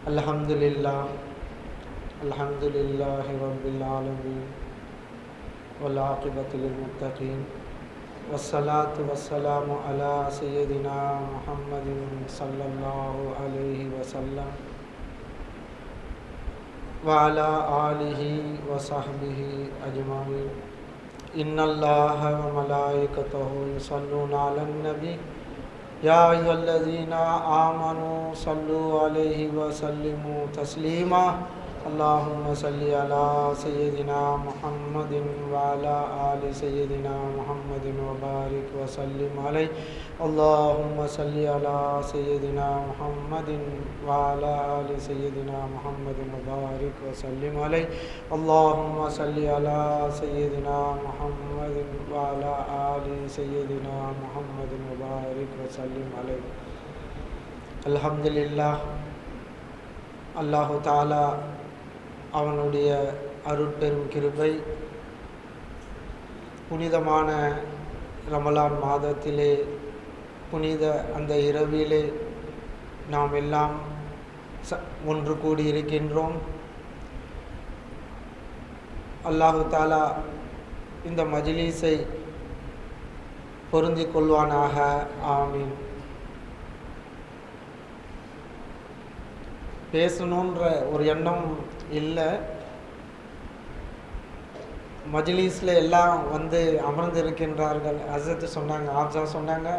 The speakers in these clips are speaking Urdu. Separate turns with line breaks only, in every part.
الحمدللہ رب العالمین والعاقبۃ للمتقین والصلاة والسلام علی سیدنا محمد صلی اللہ علیہ وسلم وعلی آلہ وصحبہ اجمعین۔ ان اللہ وملائکتہ یصلون علی النبی یا ایھا الذین آمنوا صلوا علیہ وسلموا تسلیما۔ اللہم صلی علی سیدنا محمد وعلی آل سیدنا محمد وبارک وسلم علیہ۔ اللہم صلی علی سیدنا محمد وعلی آل سیدنا محمد وبارک وسلم علیہ۔ اللہم صلی علی سیدنا محمد وعلی آل سیدنا محمد وبارک وسلم علیہ۔ الحمدللہ، அல்லாஹு தாலா அவனுடைய அருட்பெரும் கிருபை புனிதமான ரமலான் மாதத்திலே புனித அந்த இரவிலே நாம் எல்லாம் ஒன்று கூடியிருக்கின்றோம். அல்லாஹு தாலா இந்த மஜ்லிஸை பொருந்திக் கொள்வானாக. ஆமீன். பேசணுன்ற ஒரு எண்ணம் இல்லை. மஜ்லிஸில் எல்லாம் வந்து அமர்ந்திருக்கின்றார்கள். ஹஸரத் சொன்னாங்க, ஆப்ஸா சொன்னாங்க,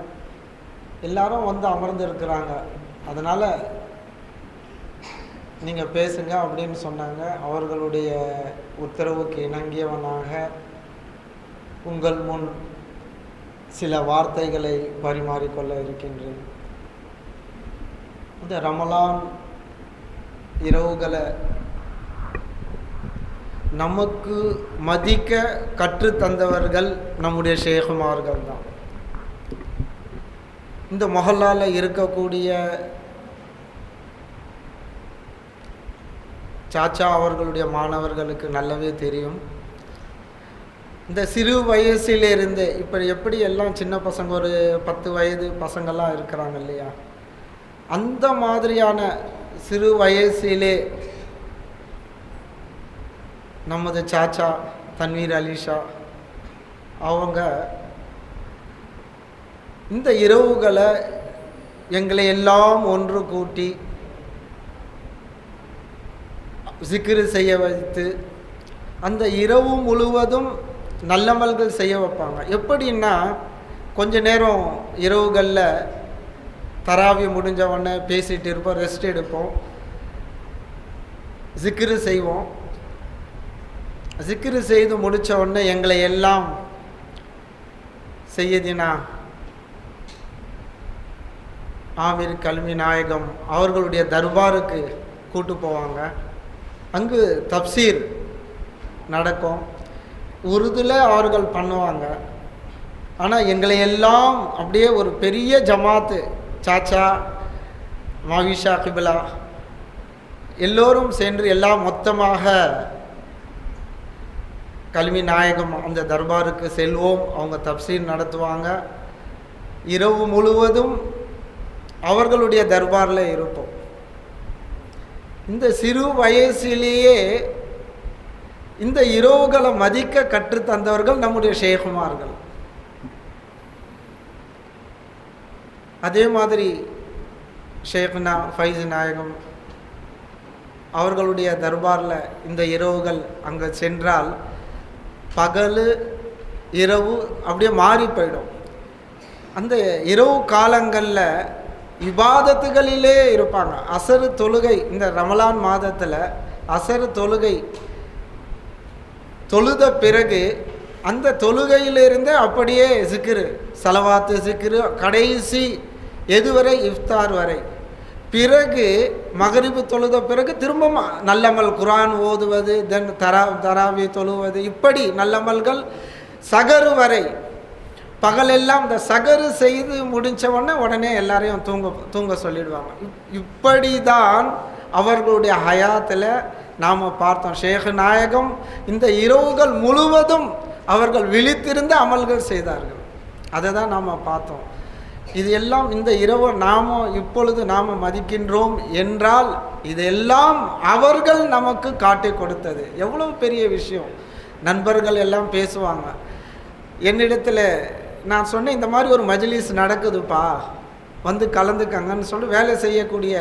எல்லாரும் வந்து அமர்ந்திருக்கிறாங்க, அதனால் நீங்கள் பேசுங்க அப்படின்னு சொன்னாங்க. அவர்களுடைய உத்தரவுக்கு இணங்கியவனாக உங்கள் முன் சில வார்த்தைகளை பரிமாறிக்கொள்ள இருக்கின்றேன். இந்த ரமலான் இரவுகளை நமக்கு மதிக்க கற்றுத்தந்தவர்கள் நம்முடைய ஷேகுமார்கள் தான். இந்த மொஹல்லாவில் இருக்கக்கூடிய சாச்சா அவர்களுடைய மாணவர்களுக்கு நல்லாவே தெரியும். இந்த சிறு வயசிலிருந்து இப்போ எப்படி எல்லாம் சின்ன பசங்க ஒரு 10 வயது பசங்கள்லாம் இருக்கிறாங்க இல்லையா, அந்த மாதிரியான சிறு வயசிலே நமது சாச்சா தன்வீர் அலிஷா அவங்க இந்த இரவுகளை எங்களை எல்லாம் ஒன்று கூட்டி ஜிக்ரு செய்ய வைத்து அந்த இரவு முழுவதும் நல்லமல்கள் செய்ய வைப்பாங்க. எப்படின்னா, கொஞ்ச நேரம் இரவுகளில் தராவி முடிஞ்ச உடனே பேசிகிட்டு இருப்போம், ரெஸ்ட் எடுப்போம், ஜிக்ரு செய்வோம். ஜிக்ரு செய்து முடித்த உடனே எங்களை எல்லாம் சையதினா ஆமீர் கல்வி நாயகம் அவர்களுடைய தர்பாருக்கு கூட்டு போவாங்க. அங்கு தப்சீர் நடக்கும். உருதுல அவர்கள் பண்ணுவாங்க. ஆனால் எங்களை எல்லாம் அப்படியே ஒரு பெரிய ஜமாத்து, சாச்சா, மாவிஷா, கிபிலா எல்லோரும் சென்று எல்லாம் மொத்தமாக கல்வி நாயகம் அந்த தர்பாருக்கு செல்வோம். அவங்க தப்சீர் நடத்துவாங்க. இரவு முழுவதும் அவர்களுடைய தர்பாரில் இருப்போம். இந்த சிறு வயசிலேயே இந்த இரவுகளை மதிக்க கற்றுத்தந்தவர்கள் நம்முடைய ஷேகுமார்கள். அதே மாதிரி ஷேக்னா ஃபைஸ் நாயகம் அவர்களுடைய தர்பாரில் இந்த இரவுகள் அங்கே சென்றால் பகல் இரவு அப்படியே மாறி போயிடும். அந்த இரவு காலங்களில் இபாதத்துகளிலே இருப்பாங்க. அசரு தொழுகை, இந்த ரமலான் மாதத்தில் அசரு தொழுகை தொழுத பிறகு அந்த தொழுகையிலிருந்து அப்படியே ஜிக்ரு, சலவாத்து ஜிக்ரு, கடைசி எதுவரை இஃப்தார் வரை. பிறகு மகரிபு தொழுத பிறகு திரும்ப நல்லமல், குர்ஆன் ஓதுவது, தென் தராவி தொழுவது, இப்படி நல்லமல்கள் சகரு வரை. பகலெல்லாம் இந்த சகரு செய்து முடித்த உடனே எல்லாரையும் தூங்க சொல்லிடுவாங்க. இப்படி தான் அவர்களுடைய ஹயாத்தில் நாம் பார்த்தோம். ஷேக் நாயகம் இந்த இரவுகள் முழுவதும் அவர்கள் விழித்திருந்த அமல்கள் செய்தார்கள். அதை தான் நாம் பார்த்தோம். இது எல்லாம் இந்த இரவு இப்பொழுது நாம் மதிக்கின்றோம் என்றால் இதெல்லாம் அவர்கள் நமக்கு காட்டி கொடுத்தது. எவ்வளவு பெரிய விஷயம். நண்பர்கள் எல்லாம் பேசுவாங்க. என்னிடத்தில் நான் சொன்னேன், இந்த மாதிரி ஒரு மஜ்லிஸ் நடக்குதுப்பா, வந்து கலந்துக்கங்கன்னு சொல்லி வேலை செய்யக்கூடிய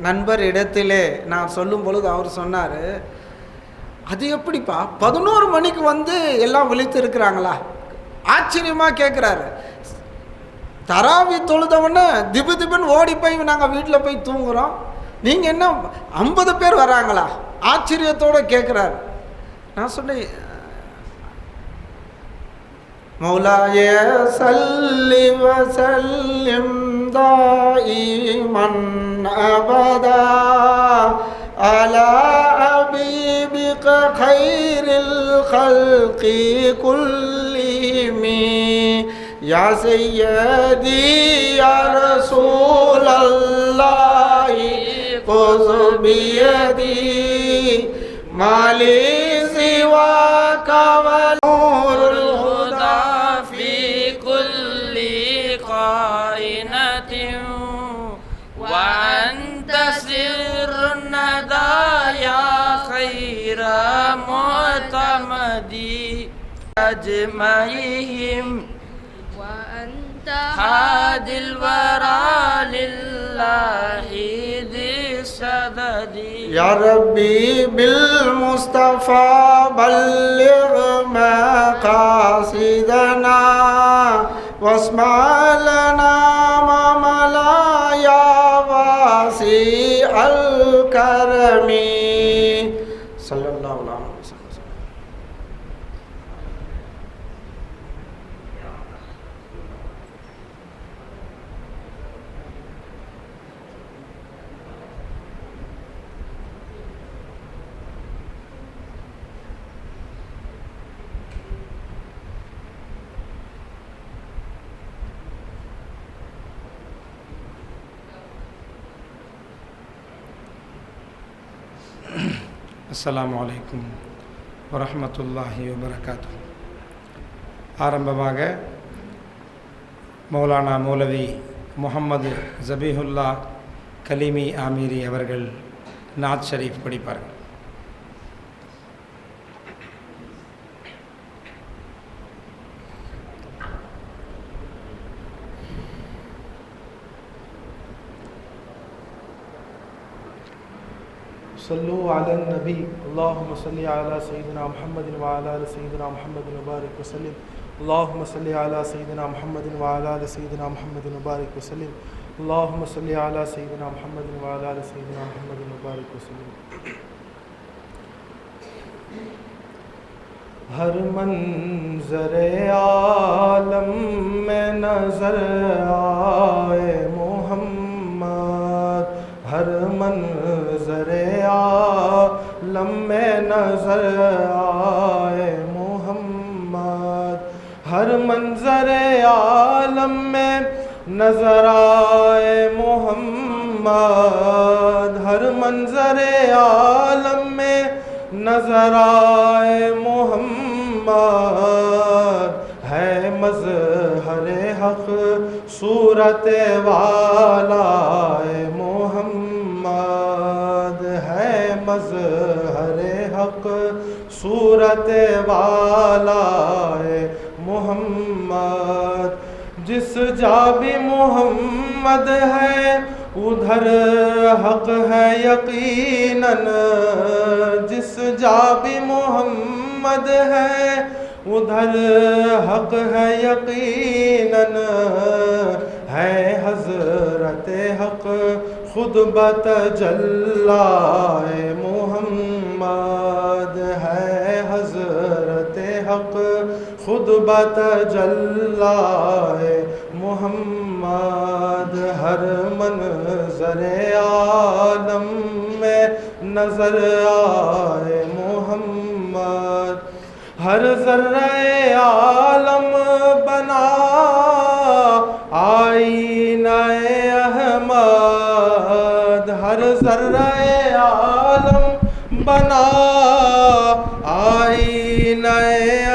நண்பர் இடத்திலே நான் சொல்லும் பொழுது அவர் சொன்னார், அது எப்படிப்பா 11 மணிக்கு வந்து எல்லாம் விழித்து இருக்கிறாங்களா? ஆச்சரியமாக கேட்குறாரு. தராவி தொழுதவொன்னே திபு திபுன்னு ஓடி போய் நாங்கள் வீட்டில் போய் தூங்குகிறோம், நீங்கள் என்ன 50 பேர் வராங்களா? ஆச்சரியத்தோடு கேட்குறாரு. நான் சொன்னேன், மௌலாய சல்லி வஸல்லிம் தாயிமன் அபதா அலா ஹபீபிக கைரில் கல்கி குல்லிமி யா சய்யதி யா ரசூலல்லாஹி குஸ் பியதி மாலி சிவாக வநூருல் ஹுதா
في كل قائنة وأنت سر الندى يا خير معتمد أجمعهم وأنت هادي الورى لله ذي السدد.
يا ربي بالمصطفى بلغ مقاصدنا واسمع لنا ما ملا يا واسع الكرم صلى الله عليه وسلم.
அஸ்ஸலாமு அலைக்கும் வரஹ்மத்துல்லாஹி வபரகாத்துஹு. ஆரம்பமாக மௌலானா மௌலவி முஹம்மது ஜபீஹுல்லா கலீமி ஆமீரி அவர்கள் நாத் ஷரீஃப் படிப்பார்கள்.
صلوا على النبي اللهم صل على سيدنا محمد وعلى آل سيدنا محمد وبارك وسلم. اللهم صل على سيدنا محمد وعلى آل سيدنا محمد وبارك وسلم. اللهم صل على سيدنا محمد وعلى آل سيدنا محمد وبارك وسلم. ہر منظر عالم میں نظر آئے محمد، ہر منظر عالم میں نظر آئے محمد، ہر منظر عالم میں نظر آئے محمد، ہر منظر عالم میں نظر آئے محمد، ہے مظہر حق صورت والا محمد، ہے مظہر حق صورت والا محمد، جس جا بھی محمد ہے ادھر حق ہے یقیناً، جس جا بھی محمد ہے ادھر حق ہے یقیناً، ہے حضرت حق خود بتجلی محمد، ہے حضرت حق خود بتجلی محمد، ہر منظر عالم میں نظر آئے محمد، ہر ذرہ عالم بنا آئینہ احمد، ہر ذرہ عالم بنا آئینہ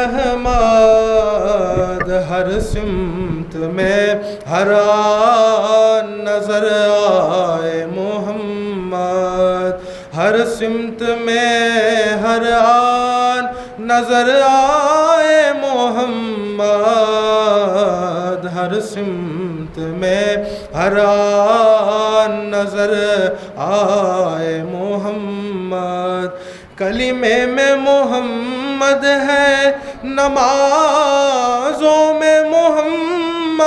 احمد، ہر سمت میں ہر آن نظر آئے محمد، ہر سمت میں ہر آن نظر آئے محمد، ہر سمت میں ہر آن نظر آئے محمد۔ کلمے میں محمد ہے، نمازوں میں محمد،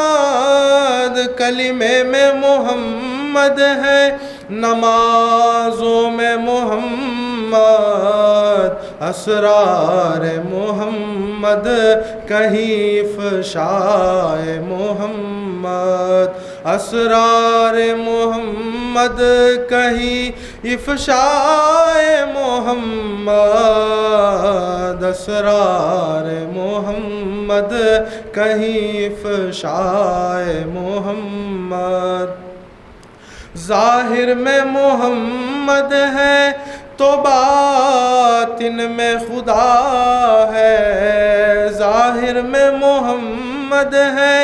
کلمے میں محمد ہے، نمازوں میں محمد، اسرار محمد کہیں افشائے محمد، اسرار محمد کہیں افشائے محمد، اسرار محمد کہیں افشائے محمد۔ ظاہر میں محمد ہے تو باطن میں خدا ہے، ظاہر میں محمد ہے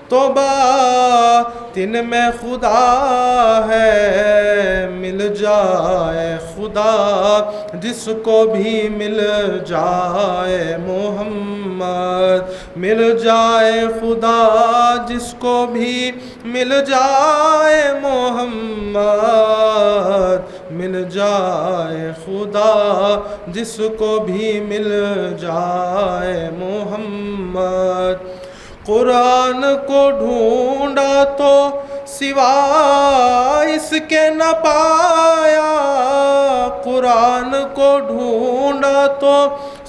تو باطن میں خدا ہے، مل جائے خدا جس کو بھی مل جائے محمد، مل جائے خدا جس کو بھی مل جائے محمد، مل جائے خدا جس کو بھی مل جائے محمد۔ قرآن کو ڈھونڈا تو سوا اس کے نہ پایا، قرآن کو ڈھونڈا تو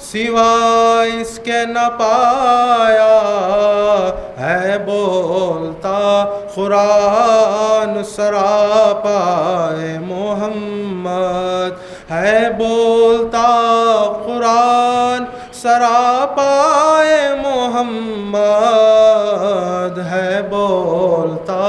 سوا اس کے نہ پایا، ہے بولتا قرآن سراپائے محمد، ہے بولتا قرآن سراپائے محمد، ہے بولتا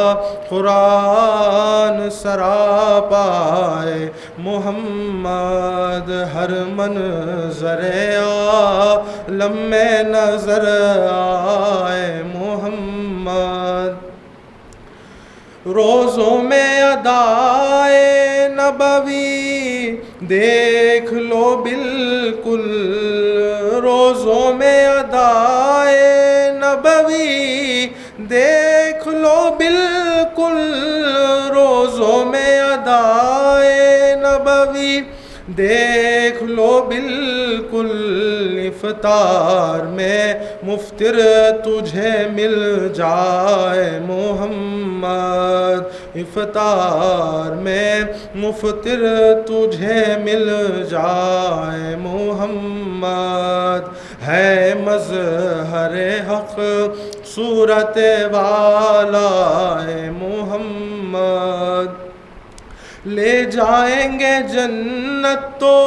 قرآن سراپائے محمد، ہر منظر عالم میں نظر آئے محمد۔ روزوں میں ادائے نبوی دیکھ لو بالکل، روزوں میں ادائے نبوی دیکھ لو بالکل، روزوں میں ادائے نبوی دیکھ لو بالکل، افطار میں مفطر تجھے مل جائے محمد، افطار میں مفطر تجھے مل جائے محمد، ہے مظہر حق صورت والا محمد۔ لے جائیں گے جنت تو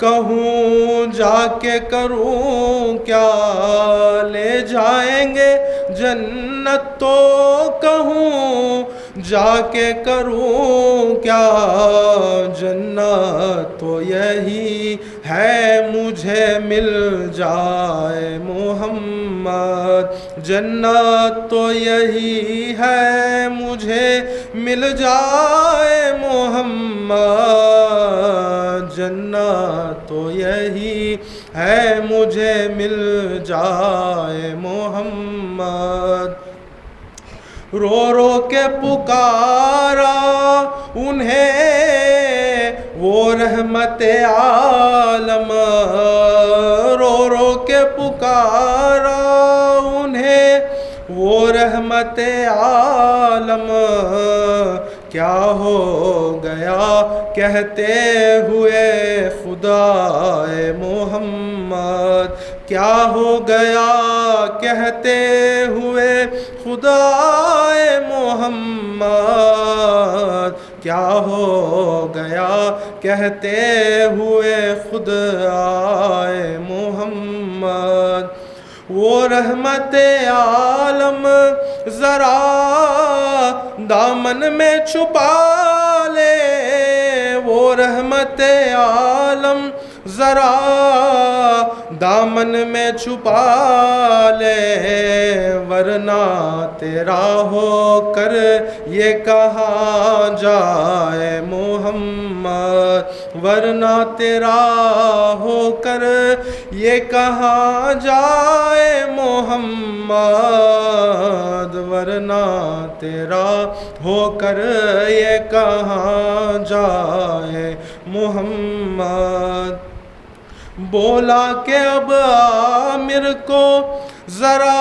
کہوں جا کے کروں کیا، لے جائیں گے جنت تو کہوں جا کے کروں کیا، جنت تو یہی ہے مجھے مل جائے محمد، جنت تو یہی ہے مجھے مل جائے محمد، جنت تو یہی ہے مجھے مل جائے محمد۔ رو رو کے پکارا انہیں وہ رحمت عالم، رو رو کے پکارا انہیں وہ رحمت عالم، کیا ہو گیا کہتے ہوئے خدائے محمد، کیا ہو گیا کہتے ہوئے خدائے محمد، کیا ہو گیا کہتے ہوئے خدائے محمد۔ وہ رحمت عالم ذرا دامن میں چھپا لے، وہ رحمت عالم ذرا دامن میں چھپا لے ورنہ تیرا ہو کر یہ کہا جائے محمد، ورنہ تیرا ہو کر یہ کہا جائے محمد، ورنہ تیرا ہو کر یہ کہا جائے محمد۔ بولا کہ اب عامر کو ذرا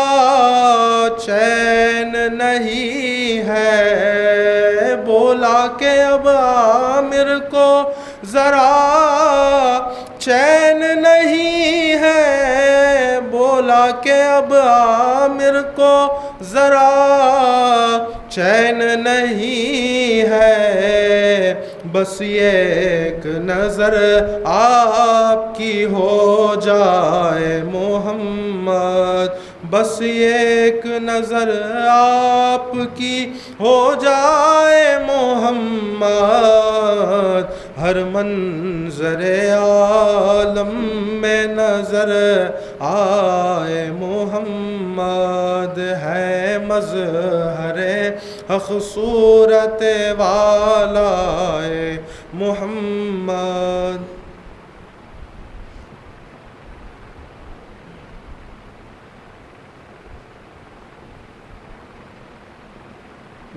چین نہیں ہے، بولا کہ اب عامر کو ذرا چین نہیں ہے، بولا کہ اب عامر کو ذرا چین نہیں ہے، بس ایک نظر آپ کی ہو جائے محمد، بس ایک نظر آپ کی ہو جائے محمد، ہر منظر عالم میں نظر آئے محمد، ہے مظہر حق صورت والا محمد۔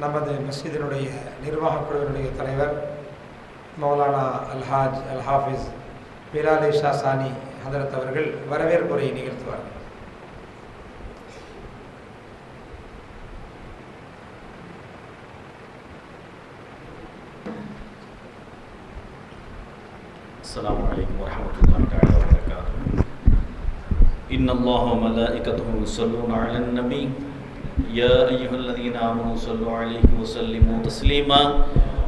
நமது மஸ்ஜிதினுடைய நிர்வாகக் குழுவினுடைய தலைவர் மௌலானா அல்ஹாஜ் அல்ஹாஃபிஸ் பிலால் ஷா சானி ஹதரத் அவர்கள் வரவேற்புரை நிகழ்த்துவார்கள்.
السلام علیکم ورحمۃ اللہ تعالی وبرکاتہ۔ ان اللہ وملائکتہ یصلون علی النبی یا ایھا الذین آمنوا صلوا علیہ وسلموا تسلیما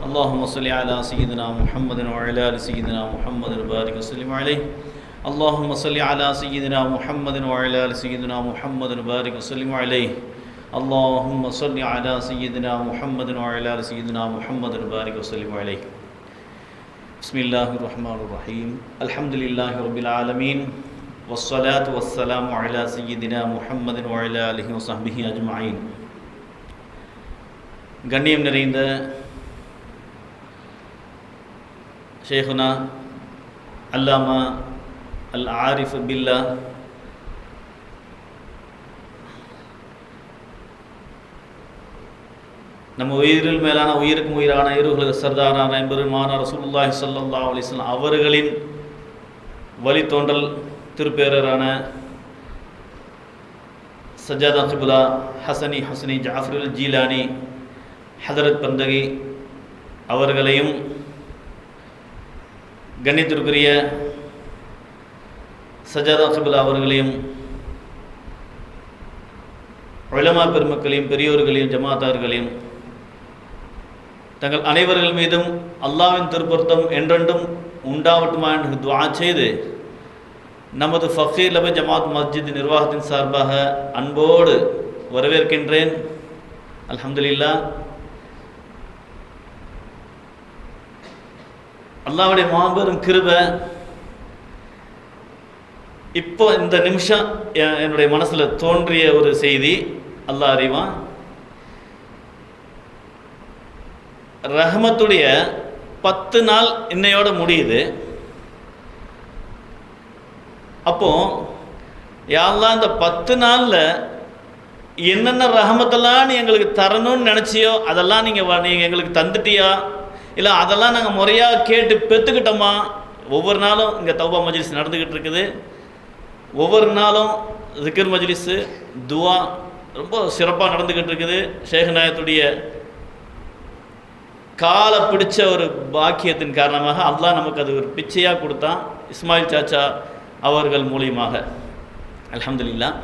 اللہم صل علی سیدنا محمد وعلی آل سیدنا محمد وبارک وسلم علیہ اللہم صل علی سیدنا محمد وعلی آل سیدنا محمد وبارک وسلم علیہ اللہم صل علی سیدنا محمد وعلی آل سیدنا محمد وبارک وسلم علیہ۔ بسم اللہ الرحمن الرحیم، الحمد للہ رب العالمین، والصلاة والسلام علی سیدنا محمد وعلی آلہ وصحبہ اجمعین۔ கண்ணியம் நிறைந்த ஷேகுனா அல்லாமா அல் ஆரிஃப் பில்லா நம்ம உயிரில் மேலான உயிருக்கும் உயிரான இருவுகளுக்கு சர்தாரான எம்பெருமானார் ரசூலுல்லாஹி ஸல்லல்லாஹு அலைஹி வஸல்லம் அவர்களின் வழித்தோன்றல் திருப்பேரரான சஜாதா கிப்லா ஹசனி ஜாஃபருல் ஜீலானி ஹதரத் பந்தகி அவர்களையும் கண்ணியத்திற்குரிய சஜாதா கிப்லா அவர்களையும் உலமா பெருமக்களையும் பெரியோர்களையும் ஜமாத்தார்களையும் தங்கள் அனைவர்கள் மீதும் அல்லாஹ்வின் திருப்பொருத்தம் என்றென்றும் உண்டாவட்டுமா என்று துஆ செய்து நமது ஃபக்கீர் லப ஜமாத் மஸ்ஜித் நிர்வாகத்தின் சார்பாக அன்போடு வரவேற்கின்றேன்। அல்ஹம்துலில்லாஹ், அல்லாஹ்வுடைய மாபெரும் கிருபை இப்போ இந்த நிமிஷம் என்னுடைய மனசில் தோன்றிய ஒரு செய்தி, அல்லாஹ் அறிவான்। ரஹமத்துடைய 10 நாள் இன்னையோட முடியுது. அப்போ யா அல்லாஹ் இந்த 10 நாளில் என்னென்ன ரஹமத்தெல்லாம் நீ எங்களுக்கு தரணும்னு நினச்சியோ அதெல்லாம் நீங்கள் எங்களுக்கு தந்துட்டியா, இல்லை அதெல்லாம் நாங்கள் முறையாக கேட்டு பெற்றுக்கிட்டோமா? ஒவ்வொரு நாளும் இங்கே தௌபா மஜ்லிஸ் நடந்துக்கிட்டு இருக்குது. ஒவ்வொரு நாளும் ஜிக்ர் மஜ்லிஸு துவா ரொம்ப சிறப்பாக நடந்துக்கிட்டு இருக்குது. ஷேக் நாயத்துடைய காலை பிடிச்ச ஒரு பாக்கியத்தின் காரணமாக அல்லாஹ் நமக்கு அது ஒரு பிச்சையாக கொடுத்தான், இஸ்மாயில் சாச்சா அவர்கள் மூலியமாக, அல்ஹம்துலில்லாஹ்।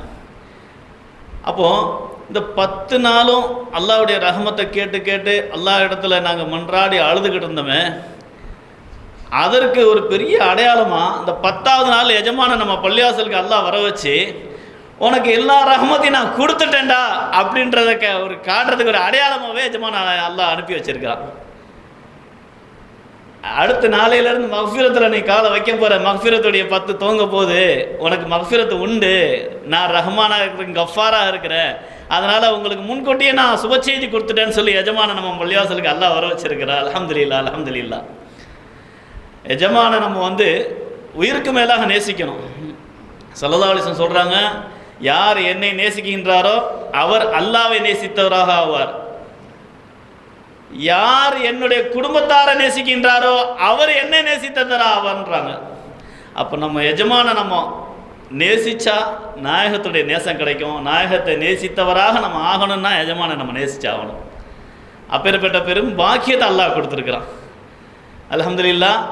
அப்போது இந்த 10 நாளும் அல்லாஹ்வுடைய ரஹமத்தை கேட்டு கேட்டு அல்லாஹ் இடத்துல நாங்கள் மன்றாடி அழுதுகிட்டு இருந்தோமே, அதற்கு ஒரு பெரிய அடையாளமாக இந்த 10ஆவது நாள் எஜமான நம்ம பள்ளிவாசலுக்கு அல்லாஹ் வர வச்சு உனக்கு எல்லா ரஹமத்தையும் நான் கொடுத்துட்டேன்டா அப்படின்றத ஒரு காட்டுறதுக்கு ஒரு அடையாளமாகவே எஜமான அல்லாஹ் அனுப்பி வச்சிருக்கான்। அடுத்த நாளையிலேருந்து மக்ஃபிரத்தில் நீ காலை வைக்க போகிற, மக்ஃபிரத்துடைய 10 துவங்க போது, உனக்கு மக்ஃபிரத்து உண்டு, நான் ரஹ்மானாக இருக்கிறேன், கஃபாராக இருக்கிறேன், அதனால் உங்களுக்கு முன்கூட்டியே நான் சுப செய்தி கொடுத்துட்டேன்னு சொல்லி எஜமான நம்ம பள்ளிவாசலுக்கு அல்லாஹ் வர வச்சிருக்கிறா. அல்ஹம்துலில்லாஹ் அல்ஹம்துலில்லாஹ். எஜமான நம்ம உயிருக்கு மேலாக நேசிக்கணும். ஸல்லல்லாஹு அலைஹி வஸல்லம் சொல்கிறாங்க, யார் என்னை நேசிக்கின்றாரோ அவர் அல்லாஹ்வை நேசித்தவராக ஆவார். யார் என்னுடைய குடும்பத்தாரை நேசிக்கின்றாரோ அவர் என்னை நேசித்தவரா ஆவார்ன்றாங்க. அப்போ நம்ம எஜமான நம்ம நேசிச்சா நாயகத்துடைய நேசம் கிடைக்கும். நாயகத்தை நேசித்தவராக நம்ம ஆகணும்னா எஜமான நம்ம நேசிச்சாகணும். அப்பேற்பட்ட பெரும் பாக்கியத்தை அல்லாஹ் கொடுத்துருக்குறான். அல்ஹம்துலில்லாஹ்.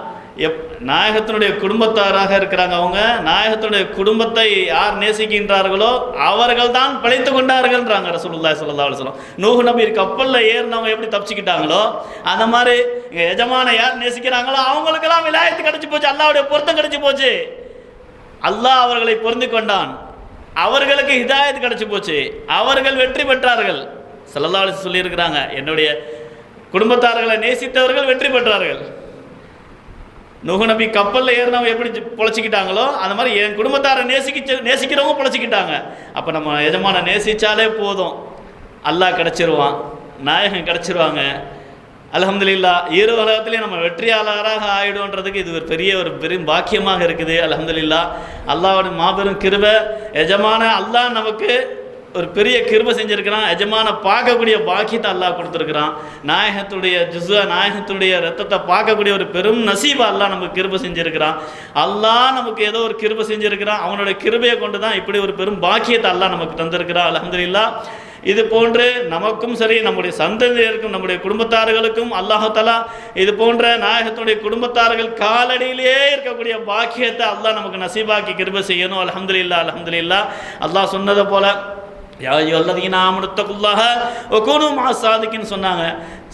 நாயகத்தினுடைய குடும்பத்தாராக இருக்கிறாங்க. அவங்க நாயகத்தினுடைய குடும்பத்தை யார் நேசிக்கின்றார்களோ அவர்கள் தான் பிழைத்து கொண்டார்கள்ன்றாங்க ரசூலுல்லாஹி ஸல்லல்லாஹு அலைஹி வஸல்லம். நூஹ் நபி கப்பலில் ஏறினவங்க எப்படி தப்பிச்சுக்கிட்டாங்களோ அந்த மாதிரி இங்கே எஜமான யார் நேசிக்கிறாங்களோ அவங்களுக்கெல்லாம் விலாயத்து கிடைச்சி போச்சு, அல்லாஹ்வுடைய பொருத்தம் கிடைச்சி போச்சு. அல்லாஹ் அவர்களை பொருந்தி கொண்டான், அவர்களுக்கு ஹிதாயத் கிடைச்சி போச்சு, அவர்கள் வெற்றி பெற்றார்கள். ஸல்லல்லாஹு அலைஹி வஸல்லம் சொல்லியிருக்கிறாங்க, என்னுடைய குடும்பத்தார்களை நேசித்தவர்கள் வெற்றி பெற்றார்கள். நூஹ் நபி கப்பலில் ஏறினவங்க எப்படி பொழைச்சிக்கிட்டாங்களோ அந்த மாதிரி என் குடும்பத்தாரை நேசிக்கிறவங்க பொழைச்சிக்கிட்டாங்க. அப்போ நம்ம எஜமான நேசித்தாலே போதும், அல்லாஹ் கிடச்சிருவான், நாயகம் கிடச்சிருவாங்க. அல்ஹம்துலில்லாஹ். இரு உலகத்திலேயே நம்ம வெற்றியாளராக ஆகிடும்ன்றதுக்கு இது ஒரு பெரும் பாக்கியமாக இருக்குது. அல்ஹம்துலில்லாஹ். அல்லாஹ்வோட மாபெரும் கிருபை. எஜமான அல்லாஹ் நமக்கு ஒரு பெரிய கிருபை செஞ்சுருக்கிறான். எஜமான பார்க்கக்கூடிய பாக்கியத்தை அல்லாஹ் கொடுத்துருக்குறான். நாயகத்துடைய நாயகத்துடைய ரத்தத்தை பார்க்கக்கூடிய ஒரு பெரும் நசீபை அல்லாஹ் நமக்கு கிருபை செஞ்சுருக்கிறான். அல்லாஹ் நமக்கு ஏதோ ஒரு கிருபை செஞ்சுருக்கிறான். அவனுடைய கிருபையை கொண்டு தான் இப்படி ஒரு பெரும் பாக்கியத்தை அல்லாஹ் நமக்கு தந்திருக்கிறான். அல்ஹம்துலில்லாஹ். இது போன்று நமக்கும் சரி, நம்முடைய சந்ததியருக்கும், நம்முடைய குடும்பத்தார்களுக்கும் அல்லாஹ் தஆலா இது போன்ற நாயகத்துடைய குடும்பத்தார்கள் காலடியிலே இருக்கக்கூடிய பாக்கியத்தை அல்லாஹ் நமக்கு நசீபாக்கி கிருபை செய்யணும். அல்ஹம்துலில்லாஹ் அல்ஹம்துலில்லாஹ். அல்லாஹ் சொன்னதை போல யா அய்யுஹல்லதீன ஆமனு தகுல்லாஹ வ கூனு மஅஸ் ஸாதிகீன் சொன்னாங்க.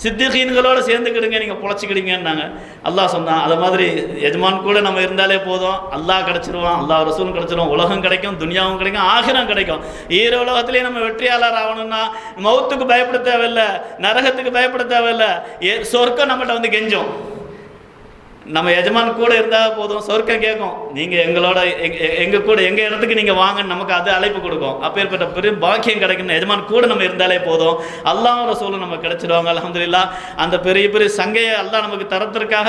சித்திகீன்களோடு சேர்ந்துக்கிடுங்க, நீங்கள் பொழைச்சிக்கிடுங்கன்னாங்க. அல்லாஹ் சொன்னான். அது மாதிரி எஜமான் கூட நம்ம இருந்தாலே போதும், அல்லாஹ் கிடச்சிருவான், அல்லாஹ் ரசூலும் கிடச்சிருவான், உலகம் கிடைக்கும், துனியாவும் கிடைக்கும், ஆகிரம் கிடைக்கும். ஈர உலகத்திலே நம்ம வெற்றியாளர் ஆகணும்னா மௌத்துக்கு பயப்பட தேவையில்லை, நரகத்துக்கு பயப்பட தேவையில்லை, சொர்க்கம் நம்மகிட்ட கெஞ்சும். நம்ம எஜமான் கூட இருந்தால் போதும், சொர்க்கம் கேட்கும், நீங்கள் எங்களோட எங்கள் கூட எங்கள் இடத்துக்கு நீங்கள் வாங்கன்னு நமக்கு அது அழைப்பு கொடுக்கும். அப்பேற்பட்ட பெரும் பாக்கியம் கிடைக்கணும். எஜமான் கூட நம்ம இருந்தாலே போதும், அல்லாஹ் ரசூலும் நமக்கு கிடைச்சிடுவாங்க. அல்ஹம்துலில்லாஹ். அந்த பெரிய பெரிய சங்கையை அல்லாஹ் நமக்கு தரத்திற்காக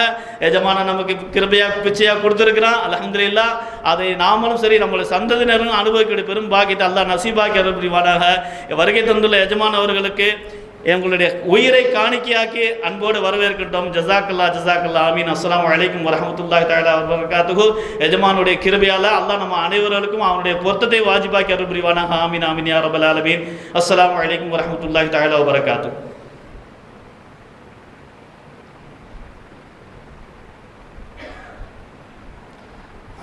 எஜமான நமக்கு கிருபையாக பிச்சையாக கொடுத்துருக்கிறான். அல்ஹம்துலில்லாஹ். அதை நாமளும் சரி, நம்மளுடைய சந்ததியினரும் அனுபவிக்கக்கூடிய பெரும் பாக்கியத்தை அல்லாஹ் நசீபாக்கி அருள்புரிவானாக. வருகை தந்துள்ள எஜமான் அவர்களுக்கு எங்களுடைய உயிரை காணிக்கையாக்கி அன்போடு வரவேற்கட்டும். ஜஸாக்கல்லா ஜஸாக்கல்லா. ஆமீன். அஸ்ஸலாமு அலைக்கும் வரஹ்மத்துல்லாஹி தஆலா வ பரகாத்துஹு. எஜமானுடைய கிருபையால அல்லாஹ் நம்ம அனைவருக்கும் அவனுடைய பொருத்தத்தை வாஜிபாக்கி அருள் புரிவானாக. ஆமீன் ஆமீன் யா ரப்பல் ஆலமீன். அஸ்ஸலாமு அலைக்கும் வரஹ்மத்துல்லாஹி தஆலா வ பரகாத்துஹு.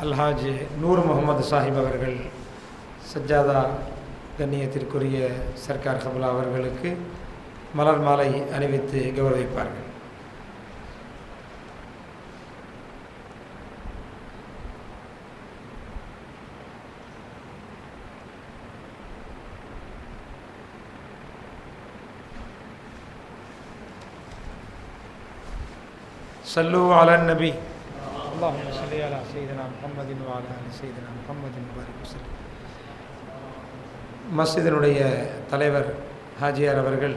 அல்ஹாஜ் நூர் முகமது சாஹிப் அவர்கள் சஜ்ஜாதா கண்ணியத்திற்குரிய சர்க்கார் கபலா அவர்களுக்கு மலர் மாலை அணிவித்து கௌரவிப்பார்கள். சல்லு அலன் நபி. அல்லாஹும்ம ஸல்லி அலா சய்யிதினா முஹம்மதின் வ அலா ஆலி சய்யிதினா முஹம்மதின் பாரிக் வஸல்லம். மஸ்ஜிதினுடைய தலைவர் ஹாஜியார் அவர்கள்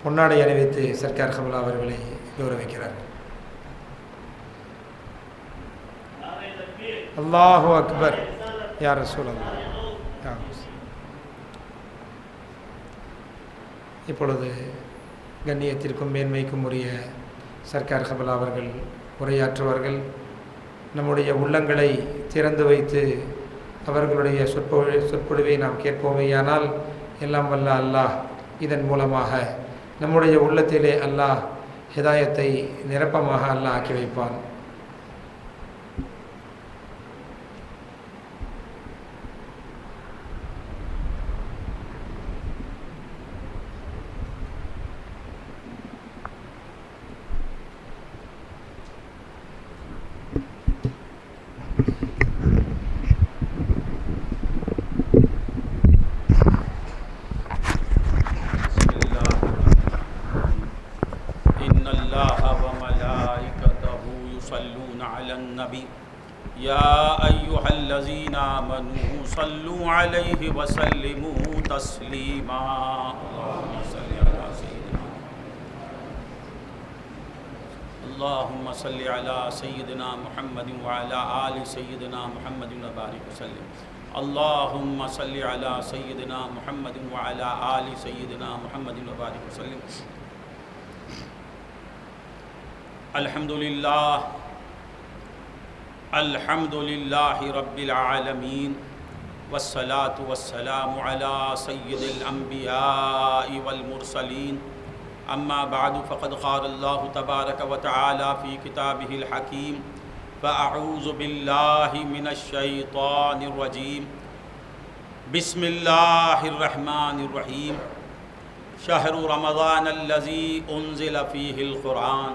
பொன்னாடை அணிவித்து சர்க்கார் கமலா அவர்களை கௌரவிக்கிறார். அல்லாஹு அக்பர். யா ரசூலல்லாஹ். இப்பொழுது கண்ணியத்திற்கும் மேன்மைக்கும் உரிய சர்க்கார் கமலா அவர்கள் உரையாற்றுவார்கள். நம்முடைய உள்ளங்களை திறந்து வைத்து அவர்களுடைய சொற்பொழிவை நாம் கேட்போமேயானால் எல்லாம் வல்ல அல்லாஹ் இதன் மூலமாக நம்முடைய உள்ளத்திலே அல்லாஹ் ஹிதாயத்தை நிரப்பமாக அல்லாஹ் ஆக்கி வைப்பான்.
إن الله وملائكته
النبي يا أيها الذين آمنوا صلوا عليه وسلموا تسليما اللهم صل على سيدنا محمد وعلى آل سيدنا محمد وبارك وسلم اللهم صل على سيدنا محمد وعلى آل سيدنا محمد وبارك وسلم الحمد لله رب العالمين والصلاة والسلام على سيد الأنبياء والمرسلين أما بعد فقد قال الله تبارك وتعالى في كتابه الحكيم فأعوذ بالله من الشيطان الرجيم بسم الله الرحمن الرحيم شهر رمضان الذي أنزل فيه القرآن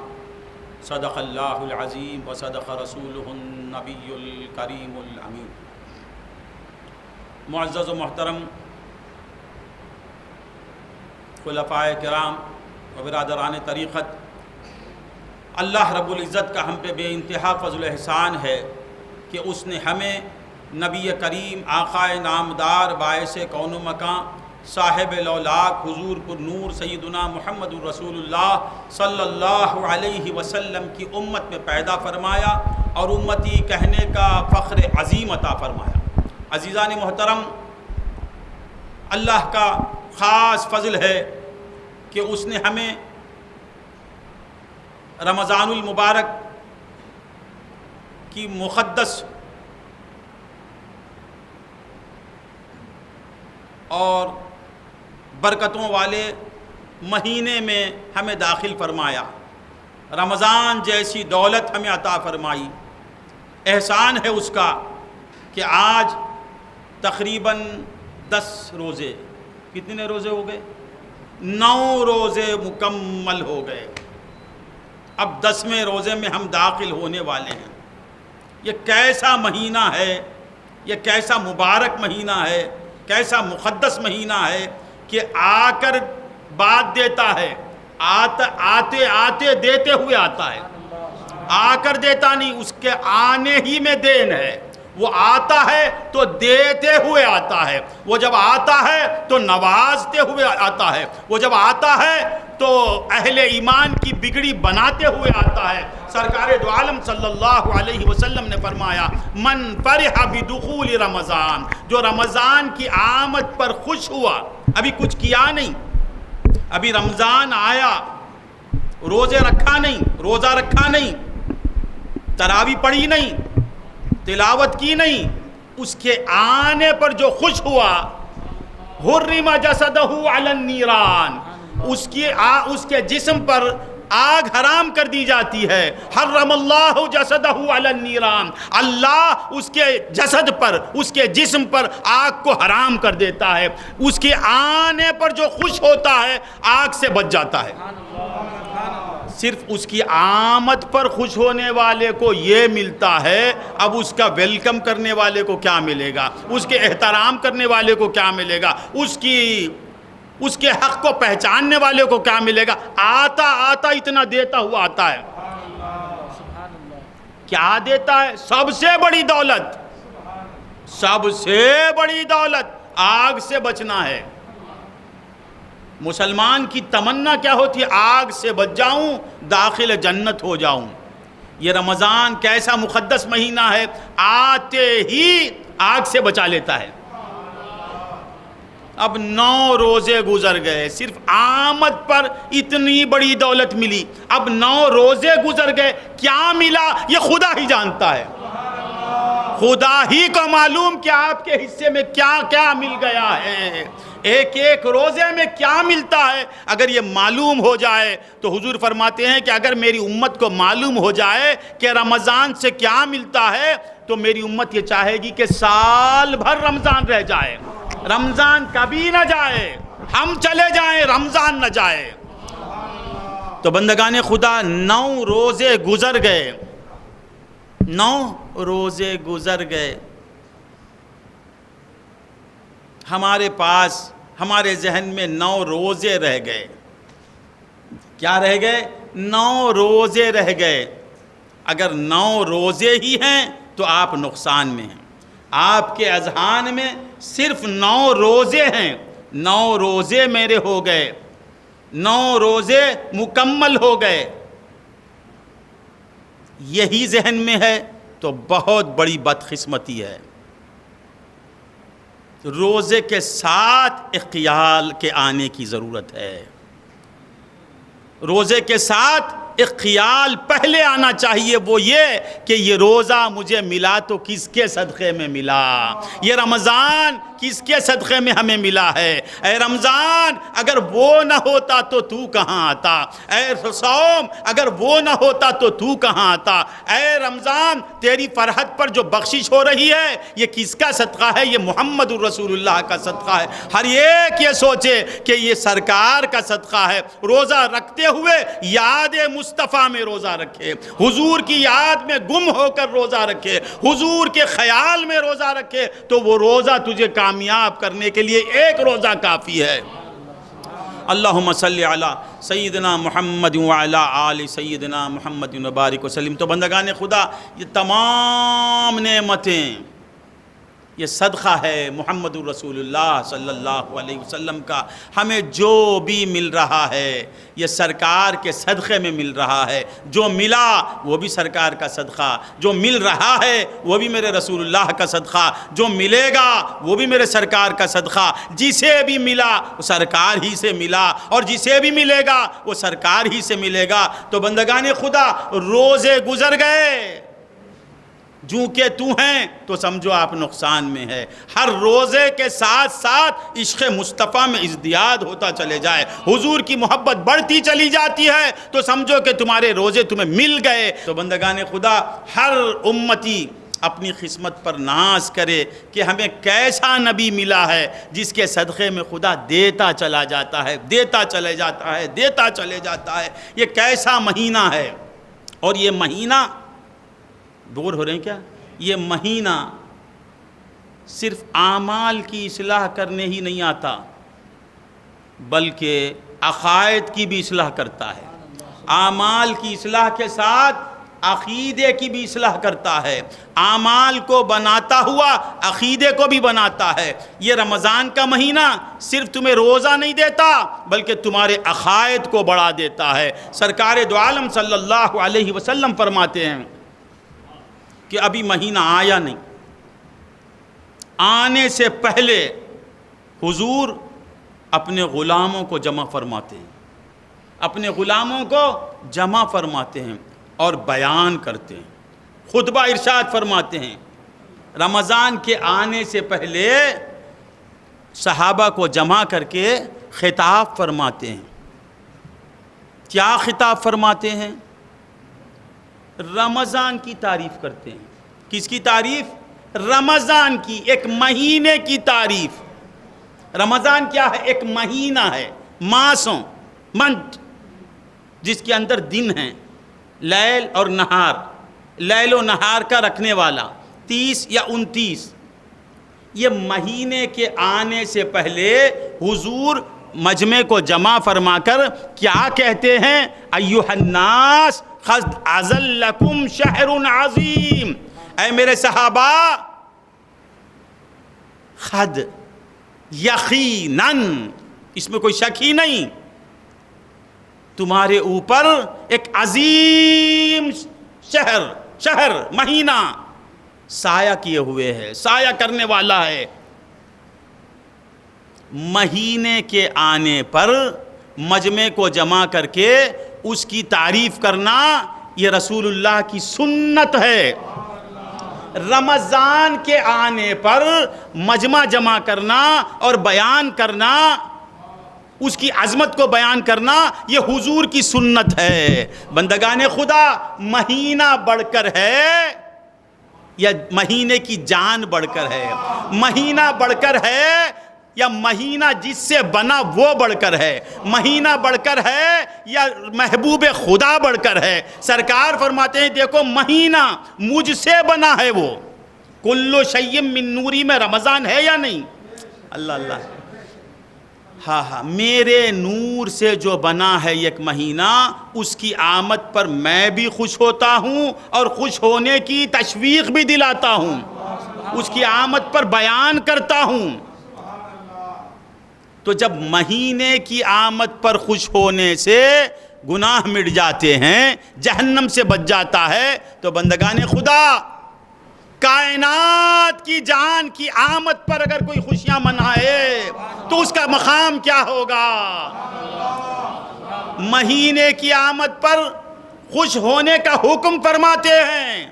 صدق اللہ العظیم وصدق رسولہ النبی الکریم الامین۔ معزز و محترم خلفائے کرام و برادران طریقت، اللہ رب العزت کا ہم پہ بے انتہا فضل و احسان ہے کہ اس نے ہمیں نبی کریم آقا نامدار باعث کون و مکان صاحب لولاک حضور پر نور سیدنا محمد رسول اللہ صلی اللہ علیہ وسلم کی امت میں پیدا فرمایا اور امتی کہنے کا فخر عظیم عطا فرمایا۔ عزیزان محترم، اللہ کا خاص فضل ہے کہ اس نے ہمیں رمضان المبارک کی مقدس اور برکتوں والے مہینے میں ہمیں داخل فرمایا، رمضان جیسی دولت ہمیں عطا فرمائی۔ احسان ہے اس کا کہ آج تقریباً 10 روزے، کتنے روزے ہو گئے؟ 9 روزے مکمل ہو گئے۔ اب 10ویں روزے میں ہم داخل ہونے والے ہیں۔ یہ کیسا مہینہ ہے، یہ کیسا مبارک مہینہ ہے، کیسا مقدس مہینہ ہے کہ آ کر بات دیتا ہے، آتے آتے دیتے ہوئے آتا ہے، آ کر دیتا نہیں، اس کے آنے ہی میں دین ہے۔ وہ آتا ہے تو دیتے ہوئے آتا ہے، وہ جب آتا ہے تو نوازتے ہوئے آتا ہے، وہ جب آتا ہے تو اہل ایمان کی بگڑی بناتے ہوئے آتا ہے۔ سرکار دو عالم صلی اللہ علیہ وسلم نے فرمایا من فرح بدخول رمضان، جو رمضان کی آمد پر خوش ہوا، ابھی کچھ کیا نہیں، ابھی رمضان آیا، روزے رکھا نہیں، روزہ رکھا نہیں، تراویح پڑھی نہیں، تلاوت کی نہیں، اس کے آنے پر جو خوش ہوا حرم جسدہ علی النیران، اس کے جسم پر آگ حرام کر دی جاتی ہے۔ حرم اللہ جسدہ علی النیران، اللہ اس کے جسد پر، اس کے جسم پر آگ کو حرام کر دیتا ہے۔ اس کے آنے پر جو خوش ہوتا ہے آگ سے بچ جاتا ہے۔ صرف اس کی آمد پر خوش ہونے والے کو یہ ملتا ہے، اب اس کا ویلکم کرنے والے کو کیا ملے گا، اس کے احترام کرنے والے کو کیا ملے گا، اس کے حق کو پہچاننے والے کو کیا ملے گا۔ آتا آتا اتنا دیتا ہوا آتا ہے۔ کیا دیتا ہے؟ سب سے بڑی دولت، سب سے بڑی دولت آگ سے بچنا ہے۔ مسلمان کی تمنا کیا ہوتی ہے؟ آگ سے بچ جاؤں، داخل جنت ہو جاؤں۔ یہ رمضان کیسا مقدس مہینہ ہے، آتے ہی آگ سے بچا لیتا ہے۔ اب 9 روزے گزر گئے، صرف آمد پر اتنی بڑی دولت ملی، اب 9 روزے گزر گئے، کیا ملا یہ خدا ہی جانتا ہے۔ خدا ہی کو معلوم کہ آپ کے حصے میں کیا کیا مل گیا ہے، ایک ایک روزے میں کیا ملتا ہے۔ اگر یہ معلوم ہو جائے تو حضور فرماتے ہیں کہ اگر میری امت کو معلوم ہو جائے کہ رمضان سے کیا ملتا ہے تو میری امت یہ چاہے گی کہ سال بھر رمضان رہ جائے، رمضان کبھی نہ جائے، ہم چلے جائیں رمضان نہ جائے۔ تو بندگان خدا 9 روزے گزر گئے، 9 روزے گزر گئے، ہمارے پاس ہمارے ذہن میں 9 روزے رہ گئے۔ کیا رہ گئے؟ 9 روزے رہ گئے۔ اگر 9 روزے ہی ہیں تو آپ نقصان میں ہیں. آپ کے اذہان میں صرف 9 روزے ہیں، 9 روزے میرے ہو گئے، 9 روزے مکمل ہو گئے، یہی ذہن میں ہے تو بہت بڑی بدقسمتی ہے. روزے کے ساتھ اقیال کے آنے کی ضرورت ہے. روزے کے ساتھ ایک خیال پہلے آنا چاہیے، وہ یہ کہ یہ روزہ مجھے ملا تو کس کے صدقے میں ملا، یہ رمضان کس کے صدقے میں ہمیں ملا ہے. اے رمضان اگر وہ نہ ہوتا تو تو کہاں آتا، اے صوم اگر وہ نہ ہوتا تو تو کہاں آتا. اے رمضان تیری فرحت پر جو بخشش ہو رہی ہے یہ کس کا صدقہ ہے؟ یہ محمد الرسول اللہ کا صدقہ ہے. ہر ایک یہ سوچے کہ یہ سرکار کا صدقہ ہے. روزہ رکھتے ہوئے یاد مصطفیٰ میں روزہ رکھے، حضور کی یاد میں گم ہو کر روزہ رکھے، حضور کے خیال میں روزہ رکھے، تو وہ روزہ تجھے کامیاب کرنے کے لیے ایک روزہ کافی ہے. اللہم صلی علی سیدنا محمد وعلی آل سیدنا محمد وبارک وسلم. تو بندگان خدا، یہ تمام نعمتیں یہ صدقہ ہے محمد الرسول اللہ صلی اللہ علیہ وسلم کا. ہمیں جو بھی مل رہا ہے یہ سرکار کے صدقے میں مل رہا ہے. جو ملا وہ بھی سرکار کا صدقہ، جو مل رہا ہے وہ بھی میرے رسول اللہ کا صدقہ، جو ملے گا وہ بھی میرے سرکار کا صدقہ. جسے بھی ملا وہ سرکار ہی سے ملا، اور جسے بھی ملے گا وہ سرکار ہی سے ملے گا. تو بندگان خدا، روزے گزر گئے، جو کہ تو ہیں تو سمجھو آپ نقصان میں ہے. ہر روزے کے ساتھ ساتھ عشق مصطفیٰ میں ازدیاد ہوتا چلے جائے، حضور کی محبت بڑھتی چلی جاتی ہے، تو سمجھو کہ تمہارے روزے تمہیں مل گئے. تو بندگان خدا، ہر امتی اپنی قسمت پر ناز کرے کہ ہمیں کیسا نبی ملا ہے جس کے صدقے میں خدا دیتا چلا جاتا ہے، دیتا چلے جاتا ہے، دیتا چلے جاتا ہے. یہ کیسا مہینہ ہے. اور یہ مہینہ، بور ہو رہے ہیں کیا؟ یہ مہینہ صرف اعمال کی اصلاح کرنے ہی نہیں آتا بلکہ عقائد کی بھی اصلاح کرتا ہے. اعمال کی اصلاح کے ساتھ عقیدے کی بھی اصلاح کرتا ہے. اعمال کو بناتا ہوا عقیدے کو بھی بناتا ہے. یہ رمضان کا مہینہ صرف تمہیں روزہ نہیں دیتا بلکہ تمہارے عقائد کو بڑھا دیتا ہے. سرکار دو عالم صلی اللہ علیہ وسلم فرماتے ہیں کہ ابھی مہینہ آیا نہیں، آنے سے پہلے حضور اپنے غلاموں کو جمع فرماتے ہیں، اپنے غلاموں کو جمع فرماتے ہیں اور بیان کرتے ہیں، خطبہ ارشاد فرماتے ہیں. رمضان کے آنے سے پہلے صحابہ کو جمع کر کے خطاب فرماتے ہیں. کیا خطاب فرماتے ہیں؟ رمضان کی تعریف کرتے ہیں. کس کی تعریف؟ رمضان کی، ایک مہینے کی تعریف. رمضان کیا ہے؟ ایک مہینہ ہے، ماسوں، منتھ، جس کے اندر دن ہیں، لیل اور نہار، لیل و نہار کا رکھنے والا، 30 یا 29. یہ مہینے کے آنے سے پہلے حضور مجمع کو جمع فرما کر کیا کہتے ہیں؟ ایھا الناس قد اذلکم شہر عظیم. اے میرے صحابہ، خد، یقیناً، اس میں کوئی شک ہی نہیں، تمہارے اوپر ایک عظیم شہر مہینہ سایہ کیے ہوئے ہے، سایہ کرنے والا ہے. مہینے کے آنے پر مجمع کو جمع کر کے اس کی تعریف کرنا یہ رسول اللہ کی سنت ہے. رمضان کے آنے پر مجمع جمع کرنا اور بیان کرنا، اس کی عظمت کو بیان کرنا، یہ حضور کی سنت ہے. بندگان خدا، مہینہ بڑھ کر ہے یا مہینے کی جان بڑھ کر ہے؟ مہینہ بڑھ کر ہے یا مہینہ جس سے بنا وہ بڑھ کر ہے؟ مہینہ بڑھ کر ہے یا محبوب خدا بڑھ کر ہے؟ سرکار فرماتے ہیں دیکھو مہینہ مجھ سے بنا ہے، وہ کل شیء من نوری میں رمضان ہے یا نہیں؟ اللہ اللہ. ہاں میرے نور سے جو بنا ہے ایک مہینہ، اس کی آمد پر میں بھی خوش ہوتا ہوں اور خوش ہونے کی تشویق بھی دلاتا ہوں، اس کی آمد پر بیان کرتا ہوں۔ تو جب مہینے کی آمد پر خوش ہونے سے گناہ مٹ جاتے ہیں، جہنم سے بچ جاتا ہے، تو بندگان خدا کائنات کی جان کی آمد پر اگر کوئی خوشیاں منائے تو اس کا مقام کیا ہوگا؟ مہینے کی آمد پر خوش ہونے کا حکم فرماتے ہیں۔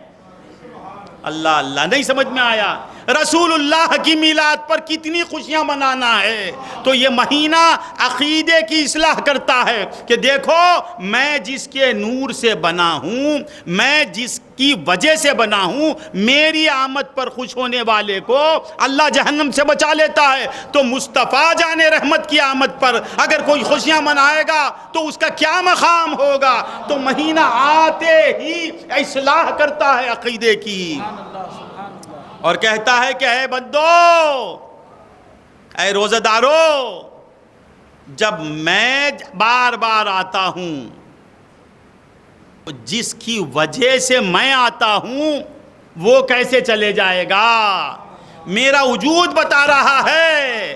اللہ نہیں سمجھ میں آیا؟ رسول اللہ کی میلاد پر کتنی خوشیاں منانا ہے۔ تو یہ مہینہ عقیدے کی اصلاح کرتا ہے کہ دیکھو میں جس کے نور سے بنا ہوں، میں جس کی وجہ سے بنا ہوں، میری آمد پر خوش ہونے والے کو اللہ جہنم سے بچا لیتا ہے۔ تو مصطفیٰ جان رحمت کی آمد پر اگر کوئی خوشیاں منائے گا تو اس کا کیا مقام ہوگا؟ تو مہینہ آتے ہی اصلاح کرتا ہے عقیدے کی، اور کہتا ہے کہ اے بندو، اے روزہ دارو، جب میں بار بار آتا ہوں، جس کی وجہ سے میں آتا ہوں وہ کیسے چلے جائے گا؟ میرا وجود بتا رہا ہے